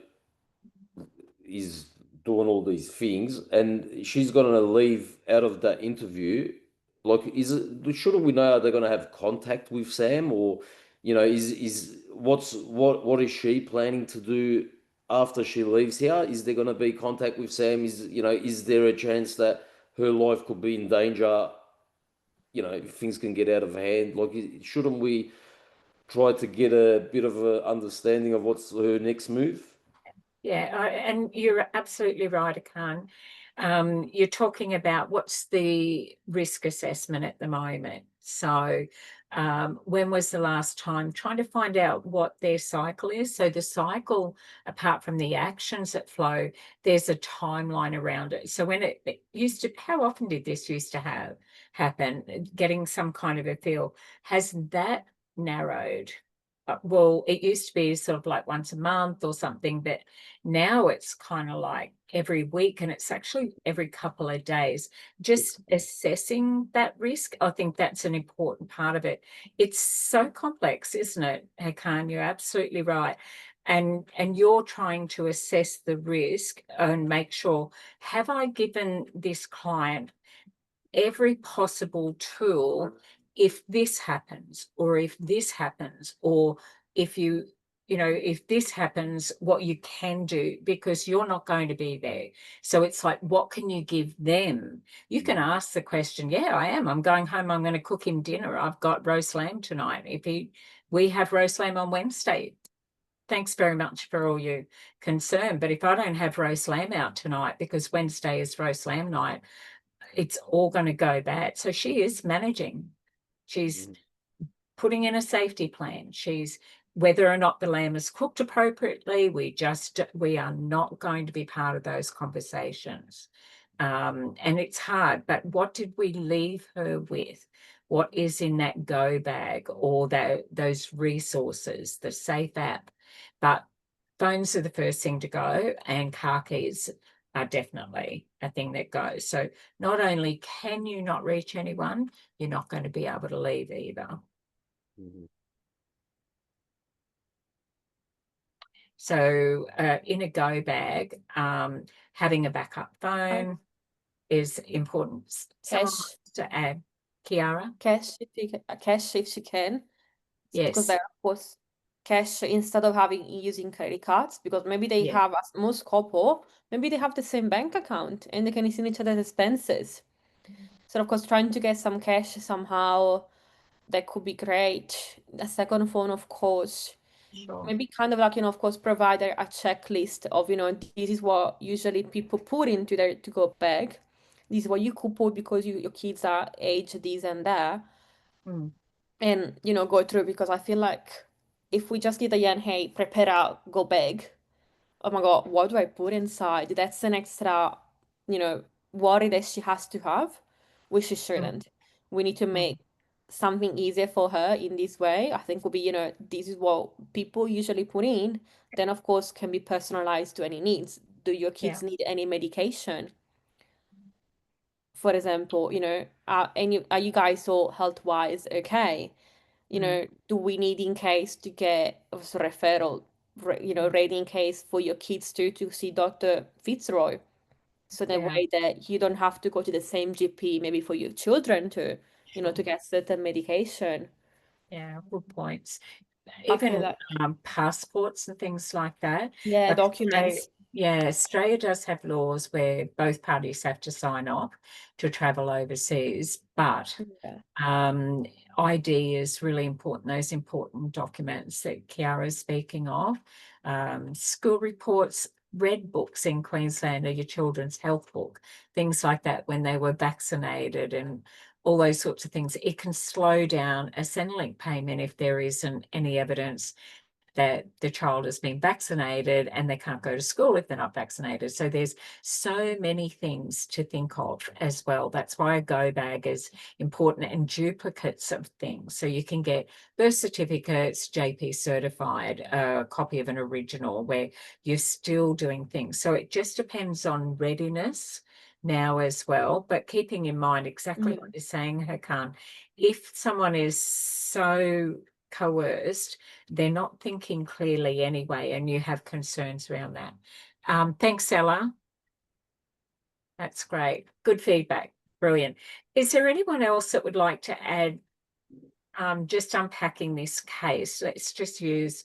is doing all these things, and she's gonna leave out of that interview. Like, shouldn't we know, are they gonna have contact with Sam, or, you know, is what is she planning to do after she leaves here? Is there gonna be contact with Sam? Is there a chance that her life could be in danger? You know, if things can get out of hand. Like, shouldn't we try to get a bit of a understanding of what's her next move? Yeah, and you're absolutely right, Akan. You're talking about what's the risk assessment at the moment. So When was the last time, trying to find out what their cycle is. So the cycle, apart from the actions that flow, there's a timeline around it. So when it used to, how often did this used to happen? Getting some kind of a feel. Has that narrowed? Well, it used to be sort of like once a month or something, but now it's kind of like every week, and it's actually every couple of days. Just assessing that risk, I think that's an important part of it. It's so complex, isn't it, Hakan? You're absolutely right. And you're trying to assess the risk and make sure, have I given this client every possible tool if this happens, or if this happens, or if if this happens, what you can do, because you're not going to be there. So it's like, what can you give them? You can ask the question, yeah, I'm going home, I'm going to cook him dinner, I've got roast lamb tonight. We have roast lamb on Wednesday. Thanks very much for all your concern, but if I don't have roast lamb out tonight because Wednesday is roast lamb night, it's all going to go bad. So she is managing. She's putting in a safety plan. She's, whether or not the lamb is cooked appropriately, we are not going to be part of those conversations. And it's hard, but what did we leave her with? What is in that go bag, or those resources, the safe app? But phones are the first thing to go, and car keys are definitely a thing that goes. So not only can you not reach anyone, you're not going to be able to leave either. So in a go bag, having a backup phone is important. Someone Cash. wants to add, Kiara? Cash if you can. Yes. Because there, of course, cash instead of using credit cards, because maybe they have, as most couple, maybe they have the same bank account and they can see each other's expenses. So of course, trying to get some cash somehow, that could be great. A second phone, of course. Sure. Maybe kind of like, of course, provide a checklist of, this is what usually people put into their to-go bag. This is what you could put because your kids are age this and that. And, go through, because I feel like if we just give the Yan, hey, prepare out, go bag. Oh my God, what do I put inside? That's an extra, worry that she has to have, which she shouldn't. We need to make something easier for her in this way. I think will be, this is what people usually put in. Then, of course, can be personalized to any needs. Do your kids need any medication? For example, are you guys all health-wise okay? Do we need in case to get a referral, ready in case for your kids to see Dr. Fitzroy? So that way that you don't have to go to the same GP, maybe for your children to, to get certain medication. Yeah, good points. I feel Even like, passports and things like that. yeah, Like documents. Australia does have laws where both parties have to sign off to travel overseas, but ID is really important, those important documents that Kiara is speaking of. School reports, red books in Queensland are your children's health book, things like that, when they were vaccinated and all those sorts of things. It can slow down a Centrelink payment if there isn't any evidence that the child has been vaccinated, and they can't go to school if they're not vaccinated. So there's so many things to think of as well. That's why a go bag is important, and duplicates of things. So you can get birth certificates, JP certified, a copy of an original, where you're still doing things. So it just depends on readiness now as well, but keeping in mind exactly what you're saying, Hakan. If someone is so coerced, they're not thinking clearly anyway, and you have concerns around that. Thanks, Ella. That's great. Good feedback. Brilliant. Is there anyone else that would like to add, just unpacking this case? Let's just use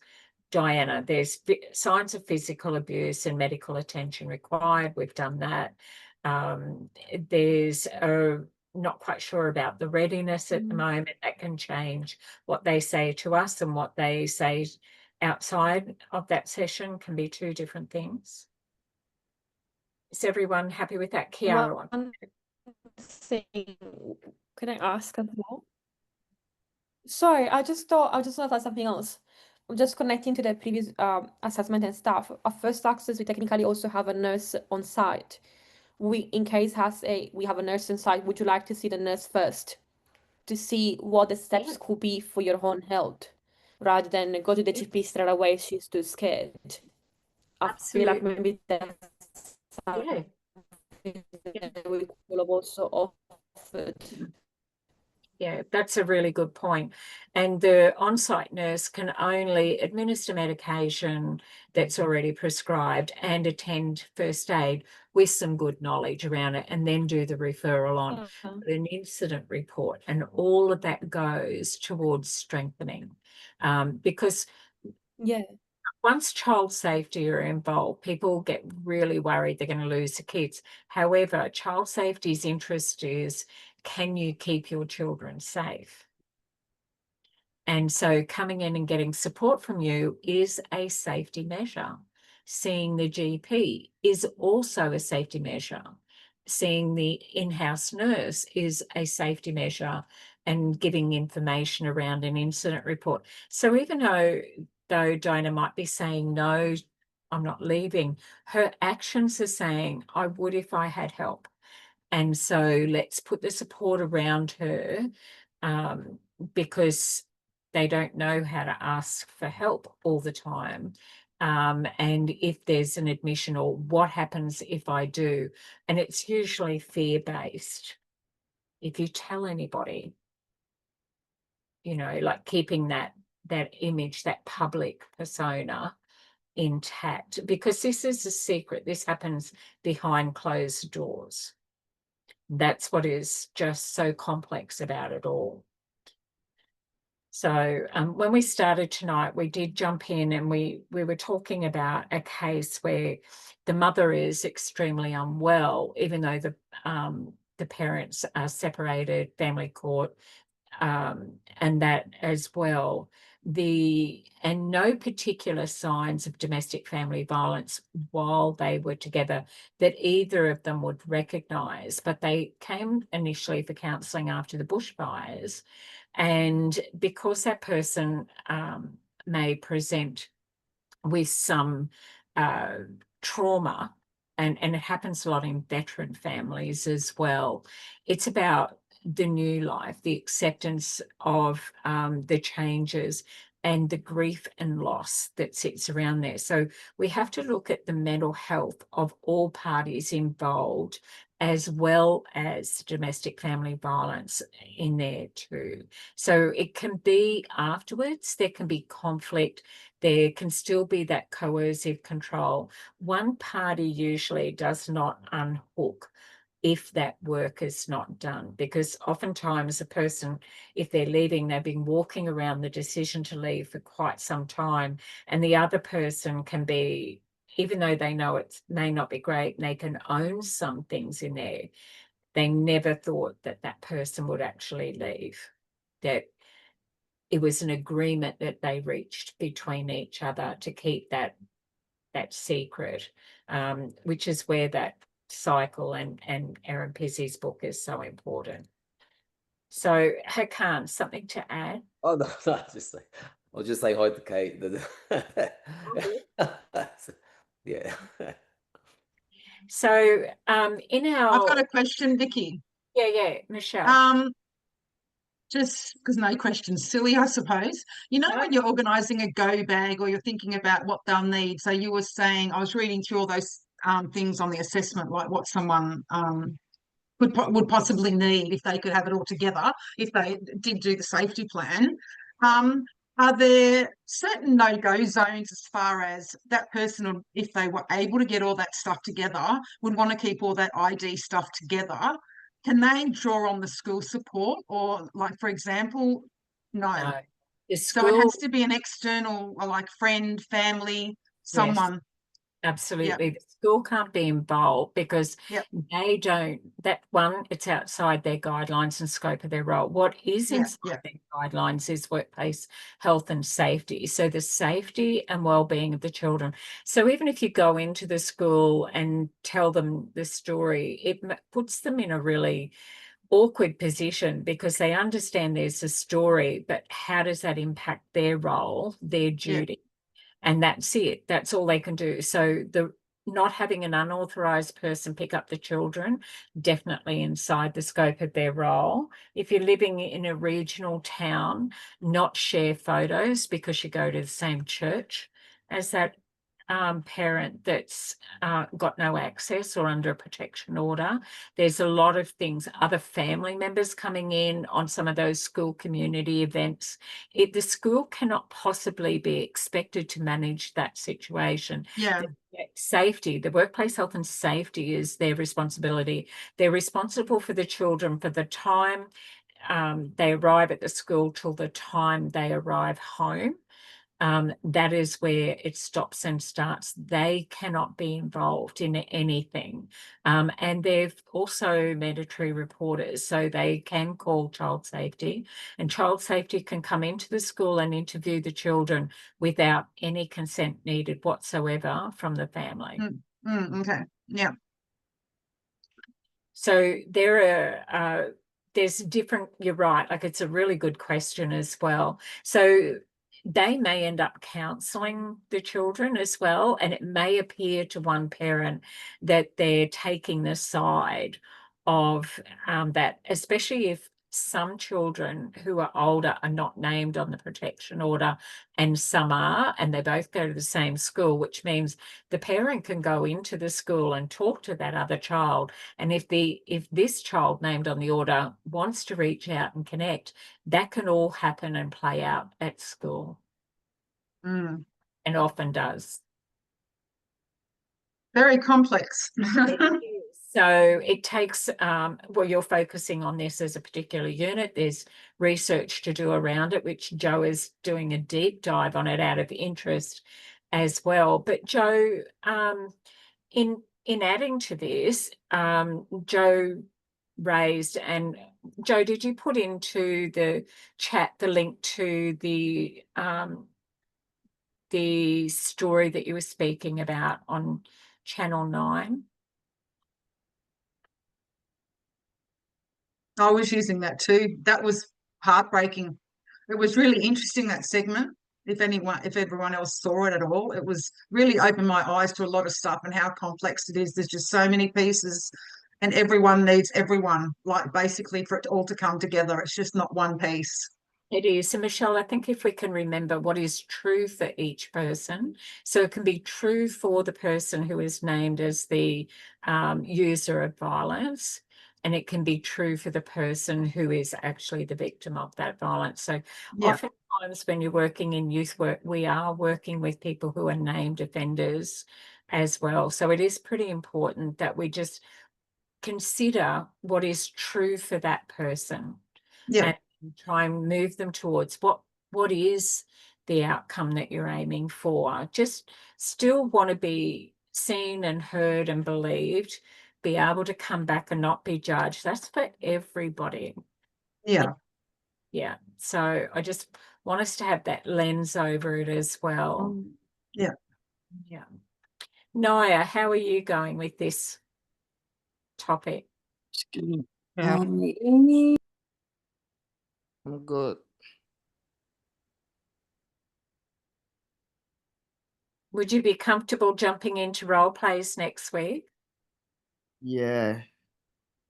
Diana. There's signs of physical abuse and medical attention required. We've done that. There's not quite sure about the readiness at the moment. That can change. What they say to us and what they say outside of that session can be two different things. Is everyone happy with that? Kiara? One thing, can I ask as well? Sorry, I just thought that's something else. Just connecting to the previous assessment and stuff. At first access, we technically also have a nurse on site. In case we have a nurse on site, would you like to see the nurse first to see what the steps could be for your own health, rather than go to the GP straight away? She's too scared. I feel like Absolutely. maybe that's Yeah. something that we could have also offered. Yeah, that's a really good point. And the on-site nurse can only administer medication that's already prescribed and attend first aid with some good knowledge around it, and then do the referral on an incident report. And all of that goes towards strengthening, because Yeah. once child safety are involved, people get really worried they're going to lose the kids. However, child safety's interest is, can you keep your children safe? And so coming in and getting support from you is a safety measure. Seeing the GP is also a safety measure. Seeing the in-house nurse is a safety measure, and giving information around an incident report. So even though Dinah might be saying, no, I'm not leaving, her actions are saying, I would if I had help. And so let's put the support around her, because they don't know how to ask for help all the time. And if there's an admission, or what happens if I do, and it's usually fear-based. If you tell anybody, like keeping that image, that public persona intact, because this is a secret. This happens behind closed doors. That's what is just so complex about it all. So when we started tonight, we did jump in, and we were talking about a case where the mother is extremely unwell, even though the parents are separated, family court, and that as well. And no particular signs of domestic family violence while they were together that either of them would recognise, but they came initially for counselling after the bushfires. And because that person may present with some trauma, and it happens a lot in veteran families as well, it's about the new life, the acceptance of the changes, and the grief and loss that sits around there. So we have to look at the mental health of all parties involved, as well as domestic family violence in there too. So it can be afterwards, there can be conflict, there can still be that coercive control. One party usually does not unhook if that work is not done, because oftentimes a person, if they're leaving, they've been walking around the decision to leave for quite some time, and the other person can be, even though they know it may not be great, and they can own some things in there, they never thought that that person would actually leave, that it was an agreement that they reached between each other to keep that secret, which is where that cycle and Erin Pizzi's book is so important. So Hakan, something to add? Oh no, I'll just say hi to Kate. Yeah. So in our I've got a question, Vicky. yeah, Michelle. Just because no question's silly, I suppose. No. When you're organising a go bag, or you're thinking about what they'll need. So you were saying, I was reading through all those things on the assessment, like what someone would possibly need if they could have it all together, if they did do the safety plan. Are there certain no-go zones as far as that person, if they were able to get all that stuff together, would want to keep all that ID stuff together? Can they draw on the school support, or, like, for example, no? No. The So it school, has to be an external, or like friend, family, someone. absolutely. The school can't be involved because Yep. they don't, that one, it's outside their guidelines and scope of their role. What is inside their guidelines is workplace health and safety. So the safety and well-being of the children. So even if you go into the school and tell them the story, it puts them in a really awkward position because they understand there's a story, but how does that impact their role, their duty? And that's it. That's all they can do. So the not having an unauthorized person pick up the children, definitely inside the scope of their role. If you're living in a regional town, not share photos because you go to the same church as that parent that's got no access or under a protection order. There's a lot of things, other family members coming in on some of those school community events. The school cannot possibly be expected to manage that situation. Yeah. Safety, the workplace health and safety is their responsibility. They're responsible for the children for the time they arrive at the school till the time they arrive home. That is where it stops and starts. They cannot be involved in anything. And they're also mandatory reporters, so they can call child safety, and child safety can come into the school and interview the children without any consent needed whatsoever from the family. Okay. Yeah. So there's different, you're right, like it's a really good question as well. So they may end up counselling the children as well, and it may appear to one parent that they're taking the side of that, especially if some children who are older are not named on the protection order and some are, and they both go to the same school, which means the parent can go into the school and talk to that other child. And if this child named on the order wants to reach out and connect, that can all happen and play out at school. And often does. Very complex. So it takes, well, you're focusing on this as a particular unit. There's research to do around it, which Jo is doing a deep dive on it out of interest as well. But Jo, in adding to this, Jo raised, and Jo, did you put into the chat the link to the story that you were speaking about on Channel 9? I was using that too. That was heartbreaking. It was really interesting, that segment. If everyone else saw it at all, it was really opened my eyes to a lot of stuff and how complex it is. There's just so many pieces, and everyone needs everyone, like basically for it all to come together. It's just not one piece. It is. So, Michelle, I think if we can remember what is true for each person, so it can be true for the person who is named as the user of violence, and it can be true for the person who is actually the victim of that violence. So oftentimes when you're working in youth work, we are working with people who are named offenders as well. So it is pretty important that we just consider what is true for that person. Yeah. And try and move them towards what is the outcome that you're aiming for. Just still want to be seen and heard and believed, be able to come back and not be judged. That's for everybody. Yeah. Yeah. So I just want us to have that lens over it as well. Yeah. Yeah. Naya, how are you going with this topic? I'm good. Would you be comfortable jumping into role plays next week? Yeah.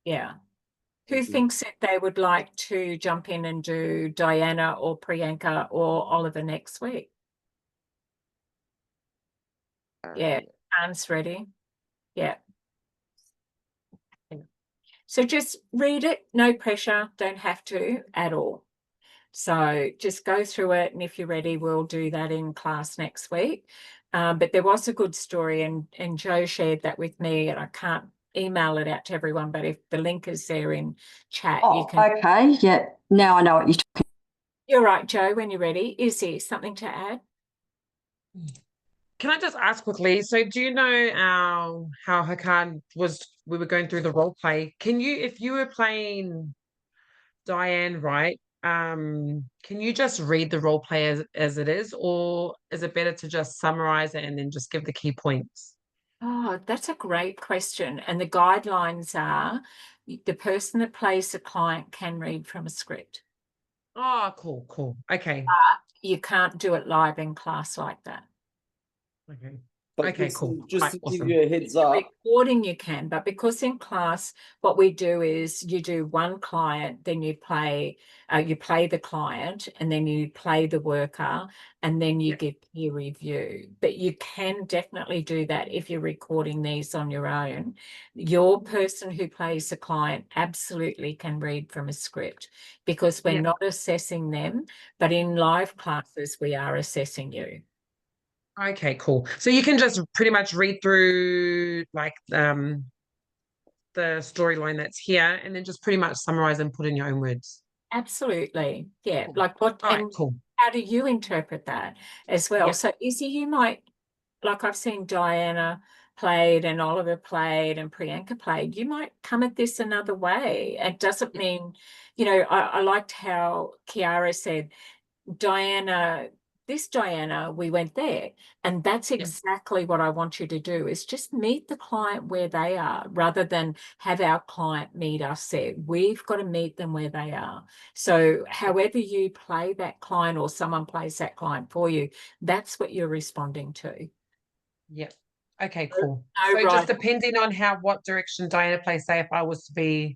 Yeah. Who thinks that they would like to jump in and do Diana or Priyanka or Oliver next week? Yeah, Anne's ready. Yeah. So just read it, no pressure, don't have to at all. So just go through it, and if you're ready, we'll do that in class next week. But there was a good story, and Jo shared that with me, and I can't email it out to everyone, but if the link is there in chat, you can. Okay, yeah. Now I know what you're talking. You're right, Jo, when you're ready. Is there something to add? Can I just ask quickly? So, do you know how Hakan was? We were going through the role play. Can you, if you were playing Diane, right? Can you just read the role play as it is, or is it better to just summarize it and then just give the key points? Oh, that's a great question. And the guidelines are the person that plays the client can read from a script. Oh, cool, cool. Okay. You can't do it live in class like that. Okay. But Okay, this cool. is just Right, to give awesome. you a heads up. Recording you can, but because in class, what we do is you do one client, then you play the client, and then you play the worker, and then you Yeah. give peer review. But you can definitely do that if you're recording these on your own. Your person who plays the client absolutely can read from a script, because we're Yeah. not assessing them, but in live classes, we are assessing you. Okay, cool. So you can just pretty much read through like the storyline that's here and then just pretty much summarize and put in your own words. Absolutely. Yeah. Cool. Like what, All right, and cool. how do you interpret that as well? Yeah. So Izzy, you might, like I've seen Diana played and Oliver played and Priyanka played, you might come at this another way. It doesn't mean, I liked how Kiara said, Diana, we went there. And that's exactly what I want you to do, is just meet the client where they are rather than have our client meet us there. We've got to meet them where they are. So however you play that client or someone plays that client for you, that's what you're responding to. Yeah. Okay, cool. No, So just right. depending on what direction Diana plays, say if I was to be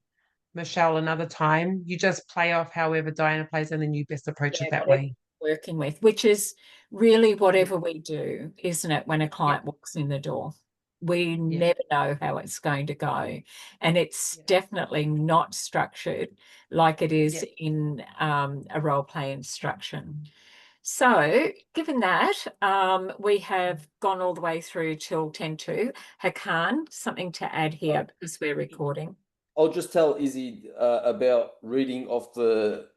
Michelle another time, you just play off however Diana plays and then you best approach it that way. Working with, which is really whatever we do, isn't it? When a client walks in the door, we never know how it's going to go, and it's definitely not structured like it is in a role play instruction. So given that, we have gone all the way through till 10:02. Hakan, something to add here because we're recording. I'll just tell Izzy about reading off the,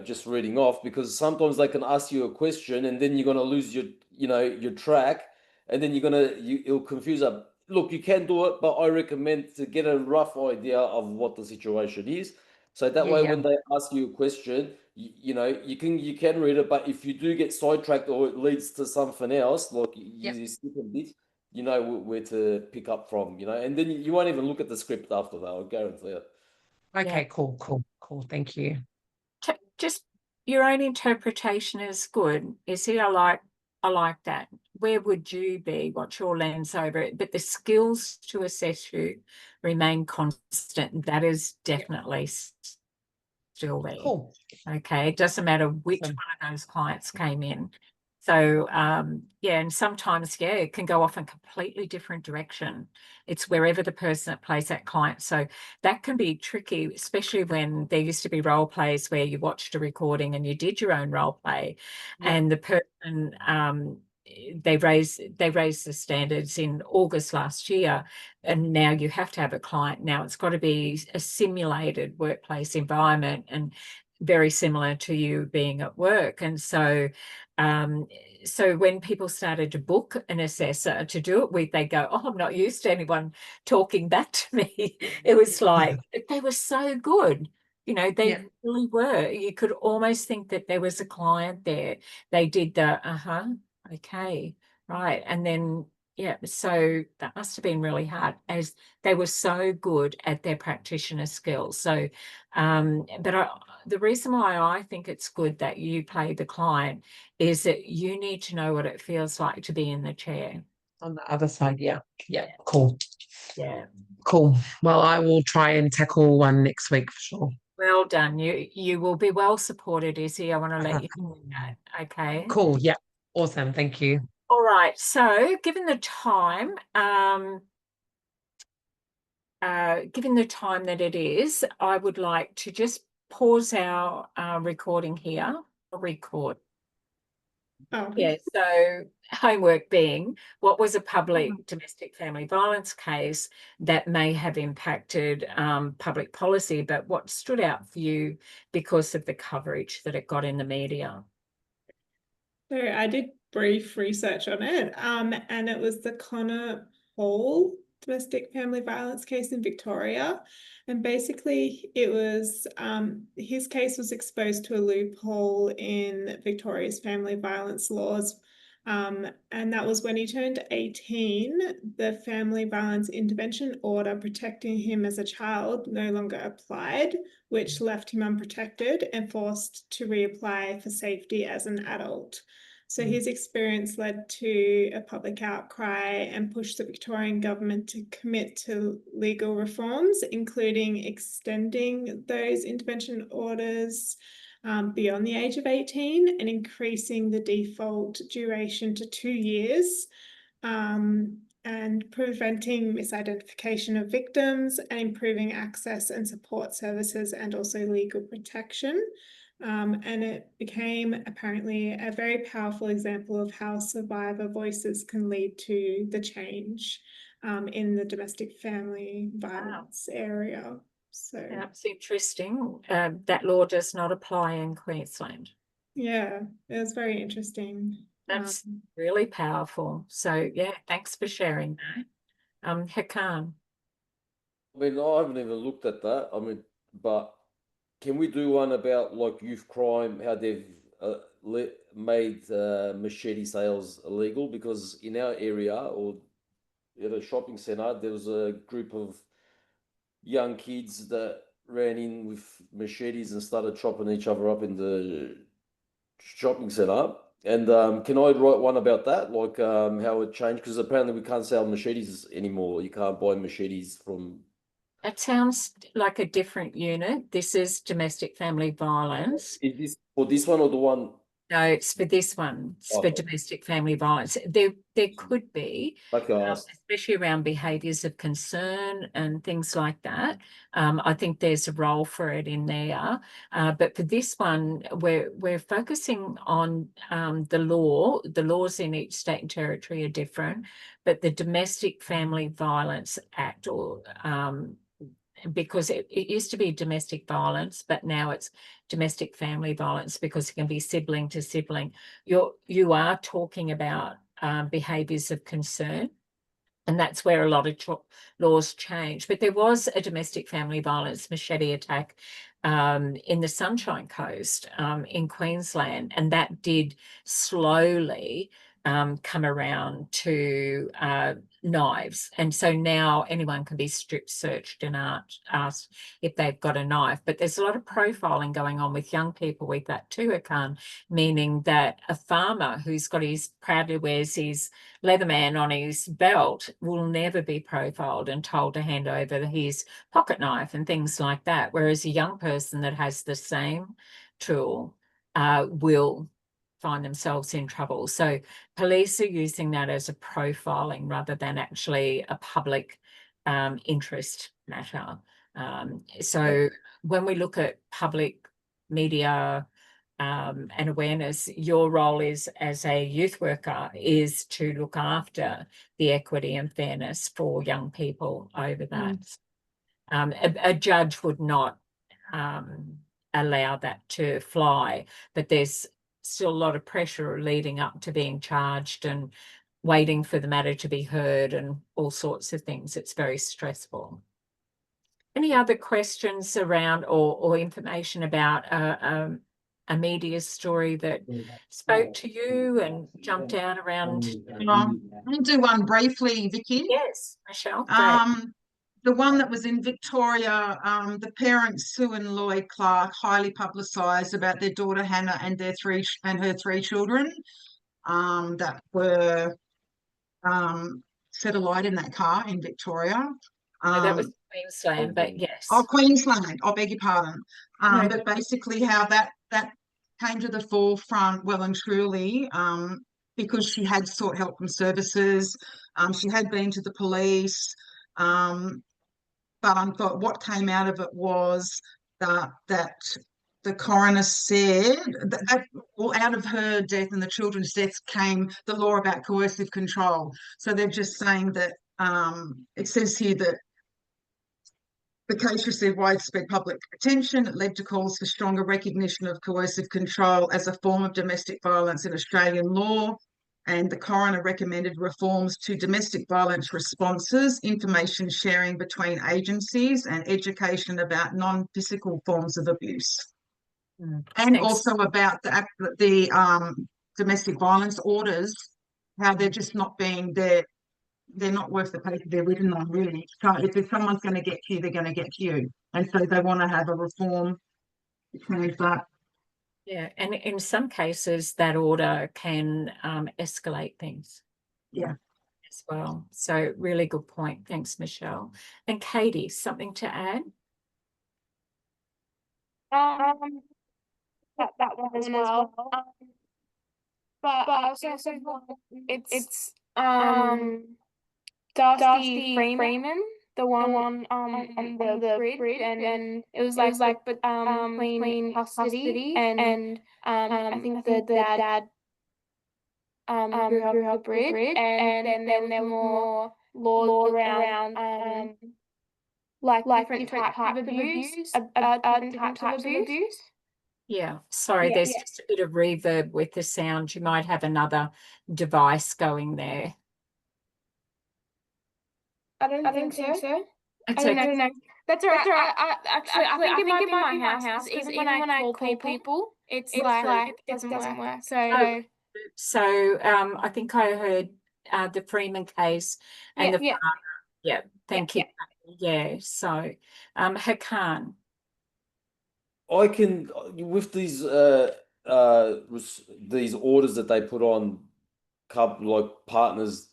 just reading off, because sometimes they can ask you a question and then you're going to lose your track, and then it'll confuse them. Look, you can do it, but I recommend to get a rough idea of what the situation is. So that way, when they ask you a question, you can read it, but if you do get sidetracked or it leads to something else, like you skip a bit, you know where to pick up from, and then you won't even look at the script after that, I'll guarantee it. Okay, cool. Thank you. Just your own interpretation is good. You see, I like that. Where would you be? What's your lens over it? But the skills to assess you remain constant. That is definitely still there. Cool. Okay. It doesn't matter which one of those clients came in. So, and sometimes, it can go off in a completely different direction. It's wherever the person that plays that client. So that can be tricky, especially when there used to be role plays where you watched a recording and you did your own role play, and the person, they raised the standards in August last year, and now you have to have a client. Now it's got to be a simulated workplace environment and very similar to you being at work. And so when people started to book an assessor to do it with, they go, oh, I'm not used to anyone talking back to me. It was like, they were so good. They really were. You could almost think that there was a client there. They did the, okay, right. And then, so that must have been really hard, as they were so good at their practitioner skills. So, but the reason why I think it's good that you play the client is that you need to know what it feels like to be in the chair. On the other side, cool. Yeah. Cool. Well, I will try and tackle one next week for sure. Well done. You will be well supported, Izzy. I want to let you know that. Okay. Cool. Yeah. Awesome. Thank you. All right. So given the time, that it is, I would like to just pause our recording here. I'll record. Yeah, so homework being, what was a public domestic family violence case that may have impacted public policy, but what stood out for you because of the coverage that it got in the media? So I did brief research on it, and it was the Connor Hall domestic family violence case in Victoria. And basically it was, his case was exposed to a loophole in Victoria's family violence laws And that was when he turned 18, the family violence intervention order protecting him as a child no longer applied, which left him unprotected and forced to reapply for safety as an adult. So his experience led to a public outcry and pushed the Victorian government to commit to legal reforms, including extending those intervention orders beyond the age of 18 and increasing the default duration to 2 years, and preventing misidentification of victims and improving access and support services and also legal protection. And it became apparently a very powerful example of how survivor voices can lead to the change in the domestic family violence area. So that's interesting. That law does not apply in Queensland. yeah, it was very interesting. That's really powerful. So yeah, thanks for sharing that. Hakan. I mean, I haven't even looked at that. I mean, but can we do one about like youth crime, how they've made machete sales illegal? Because in our area or at a shopping centre, there was a group of young kids that ran in with machetes and started chopping each other up in the shopping centre. And can I write one about that, like how it changed? Because apparently we can't sell machetes anymore. You can't buy machetes from. That sounds like a different unit. This is domestic family violence. Is this for this one or the one? No, it's for this one. It's for domestic family violence. There could be, especially around behaviours of concern and things like that. I think there's a role for it in there. But for this one, we're focusing on the law. The laws in each state and territory are different, but the Domestic Family Violence Act, or because it used to be domestic violence, but now it's domestic family violence because it can be sibling to sibling. You are talking about behaviours of concern, and that's where a lot of laws change. But there was a domestic family violence machete attack in the Sunshine Coast in Queensland, and that did slowly come around to knives. And so now anyone can be strip searched and asked if they've got a knife. But there's a lot of profiling going on with young people with that too, Hakan, meaning that a farmer who's got proudly wears his Leatherman on his belt will never be profiled and told to hand over his pocket knife and things like that. Whereas a young person that has the same tool will find themselves in trouble. So police are using that as a profiling rather than actually a public interest matter. So when we look at public media and awareness, your role is as a youth worker is to look after the equity and fairness for young people over that. A judge would not allow that to fly, but there's still a lot of pressure leading up to being charged and waiting for the matter to be heard and all sorts of things. It's very stressful. Any other questions around or information about a media story that spoke to you and jumped out around? I'll do one briefly, Vicky. Yes, Michelle. Great. The one that was in Victoria, the parents, Sue and Lloyd Clark, highly publicised about their daughter Hannah and her three children that were set alight in that car in Victoria. That was Queensland, but yes. Oh, Queensland. I beg your pardon. But basically, how that came to the forefront, well and truly, because she had sought help from services. She had been to the police. But I thought what came out of it was that the coroner said that well, out of her death and the children's deaths came the law about coercive control. So they're just saying that it says here that the case received widespread public attention. It led to calls for stronger recognition of coercive control as a form of domestic violence in Australian law. And the coroner recommended reforms to domestic violence responses, information sharing between agencies, and education about non-physical forms of abuse. And also about the domestic violence orders how they're just not being there. They're not worth the paper they're written on, really. So if someone's going to get to you, they're going to get to you. And so they want to have a reform to change that. Yeah, and in some cases that order can escalate things. Yeah. As well. So really good point. Thanks, Michelle. And Katie, something to add? That one as well. But I also it's Darcy Freeman, the one on the bridge, and it was like between custody and I think the dad grew up the bridge, and then there was more laws around like different types of abuse, different types of abuse. Yeah, sorry, Yeah, there's yeah. just a bit of reverb with the sound. You might have another device going there. I don't think so. It's I don't okay. know. That's all right. I think it might be my house, because even when I call people, it's like it doesn't work. So I think I heard the Freeman case and Yeah. yeah, thank you. Yeah, so Hakan. I can with these orders that they put on couple like partners.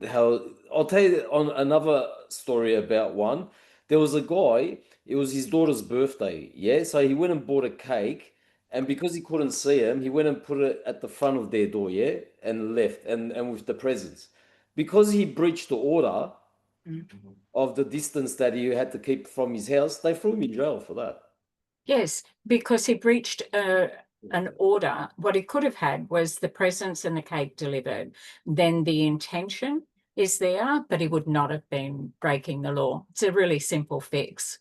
How I'll tell you on another story about one. There was a guy. It was his daughter's birthday. Yeah, so he went and bought a cake, and because he couldn't see him, he went and put it at the front of their door. Yeah, and left and with the presents, because he breached the order of the distance that he had to keep from his house. They threw him in jail for that. Yes, because he breached an order. What he could have had was the presents and the cake delivered. Then the intention is there, but he would not have been breaking the law. It's a really simple fix.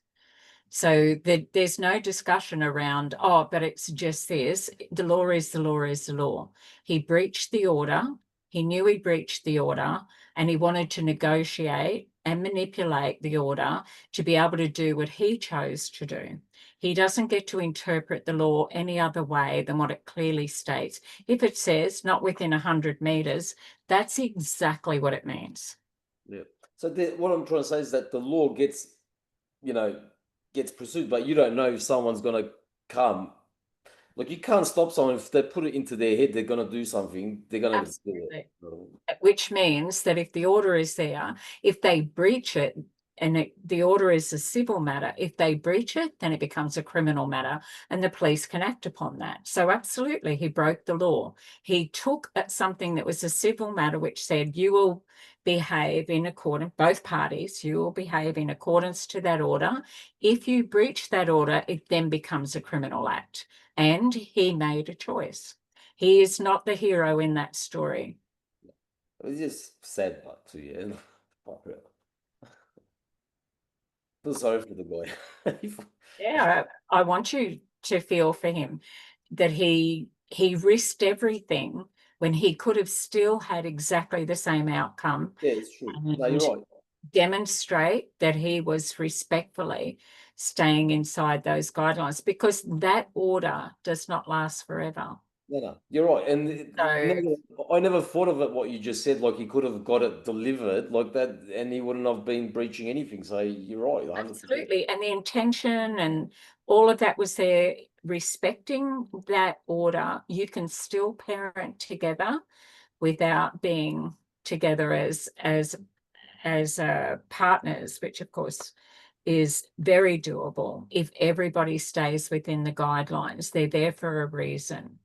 So there's no discussion around, oh, but it's just this. The law is the law is the law. He breached the order. He knew he breached the order, and he wanted to negotiate and manipulate the order to be able to do what he chose to do. He doesn't get to interpret the law any other way than what it clearly states. If it says not within 100 meters, that's exactly what it means. Yeah. So what I'm trying to say is that the law gets pursued, but you don't know if someone's going to come. Like, you can't stop someone if they put it into their head they're going to do something. They're going to do it. Which means that if the order is there, if they breach it, and the order is a civil matter, if they breach it, then it becomes a criminal matter, and the police can act upon that. So absolutely, he broke the law. He took something that was a civil matter, which said you will behave in accordance, both parties, you will behave in accordance to that order. If you breach that order, it then becomes a criminal act. And he made a choice. He is not the hero in that story. It's just sad, but too, yeah. Feel sorry for the guy. Yeah, I want you to feel for him that he risked everything when he could have still had exactly the same outcome. Yeah, it's true. No, you're right. Demonstrate that he was respectfully staying inside those guidelines, because that order does not last forever. No, you're right. And I never thought of it, what you just said, like he could have got it delivered like that and he wouldn't have been breaching anything. So you're right. 100%. Absolutely. And the intention and all of that was there. Respecting that order, you can still parent together without being together as partners, which of course is very doable if everybody stays within the guidelines. They're there for a reason.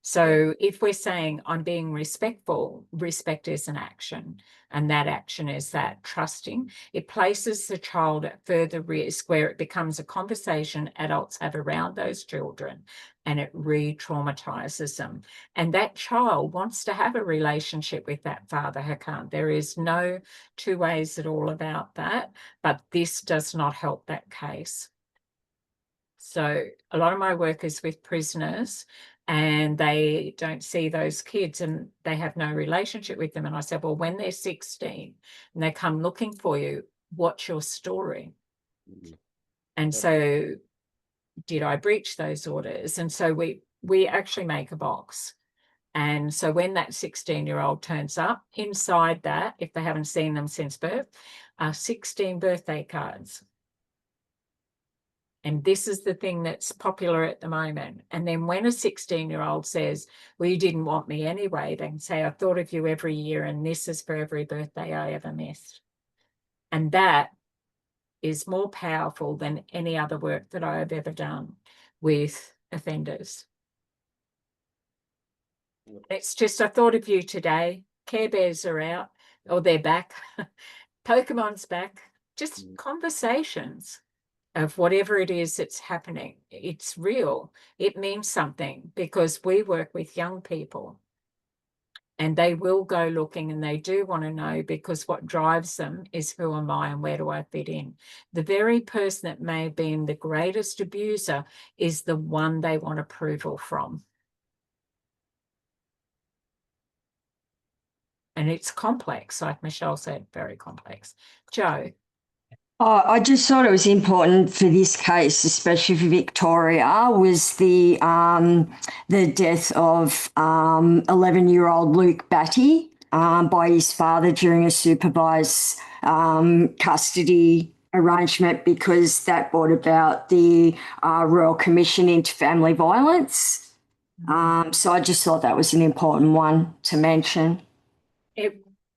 So if we're saying I'm being respectful, respect is an action, and that action is that trusting. It places the child at further risk, where it becomes a conversation adults have around those children, and it re-traumatizes them. And that child wants to have a relationship with that father, Hakan. There is no two ways at all about that, but this does not help that case. So a lot of my work is with prisoners, and they don't see those kids and they have no relationship with them. And I said, well, when they're 16 and they come looking for you, what's your story? And so did I breach those orders? And so we actually make a box And so when that 16-year-old turns up, inside that, if they haven't seen them since birth, are 16 birthday cards. And this is the thing that's popular at the moment. And then when a 16-year-old says, well, you didn't want me anyway, they can say, I thought of you every year, and this is for every birthday I ever missed. And that is more powerful than any other work that I have ever done with offenders. It's just, I thought of you today. Care Bears are out, or they're back. Pokemon's back. Just conversations of whatever it is that's happening. It's real. It means something, because we work with young people and they will go looking, and they do want to know, because what drives them is, who am I and where do I fit in? The very person that may have been the greatest abuser is the one they want approval from. And it's complex, like Michelle said, very complex. Joe. Oh, I just thought it was important for this case, especially for Victoria, was the death of 11-year-old Luke Batty by his father during a supervised custody arrangement, because that brought about the Royal Commission into Family Violence. So I just thought that was an important one to mention.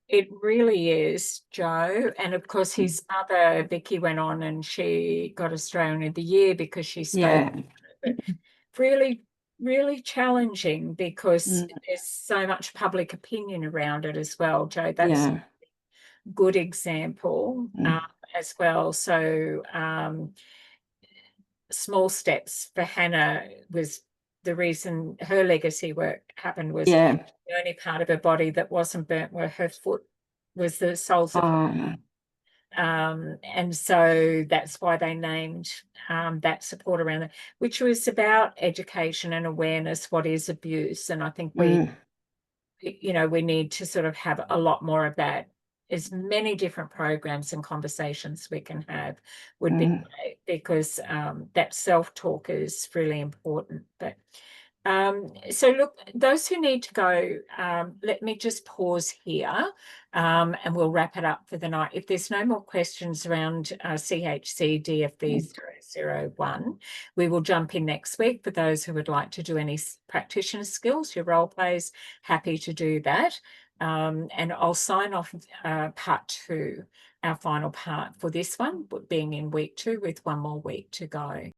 It really is, Joe. And of course, his mother, Vicky, went on and she got Australian of the Year because she spoke. Yeah. But really, really challenging, because there's so much public opinion around it as well, Joe. That's a good example as well. So small steps for Hannah was the reason her legacy work happened. Was the only part of her body that wasn't burnt where her foot was, the soles of her. And so that's why they named that support around it, which was about education and awareness, what is abuse. And I think we need to sort of have a lot more of that. As many different programs and conversations we can have would be great, because that self-talk is really important. But so look, those who need to go, let me just pause here and we'll wrap it up for the night. If there's no more questions around CHCDFV001, we will jump in next week. For those who would like to do any practitioner skills, your role plays, happy to do that. And I'll sign off part 2, our final part for this one, being in week 2, with one more week to go.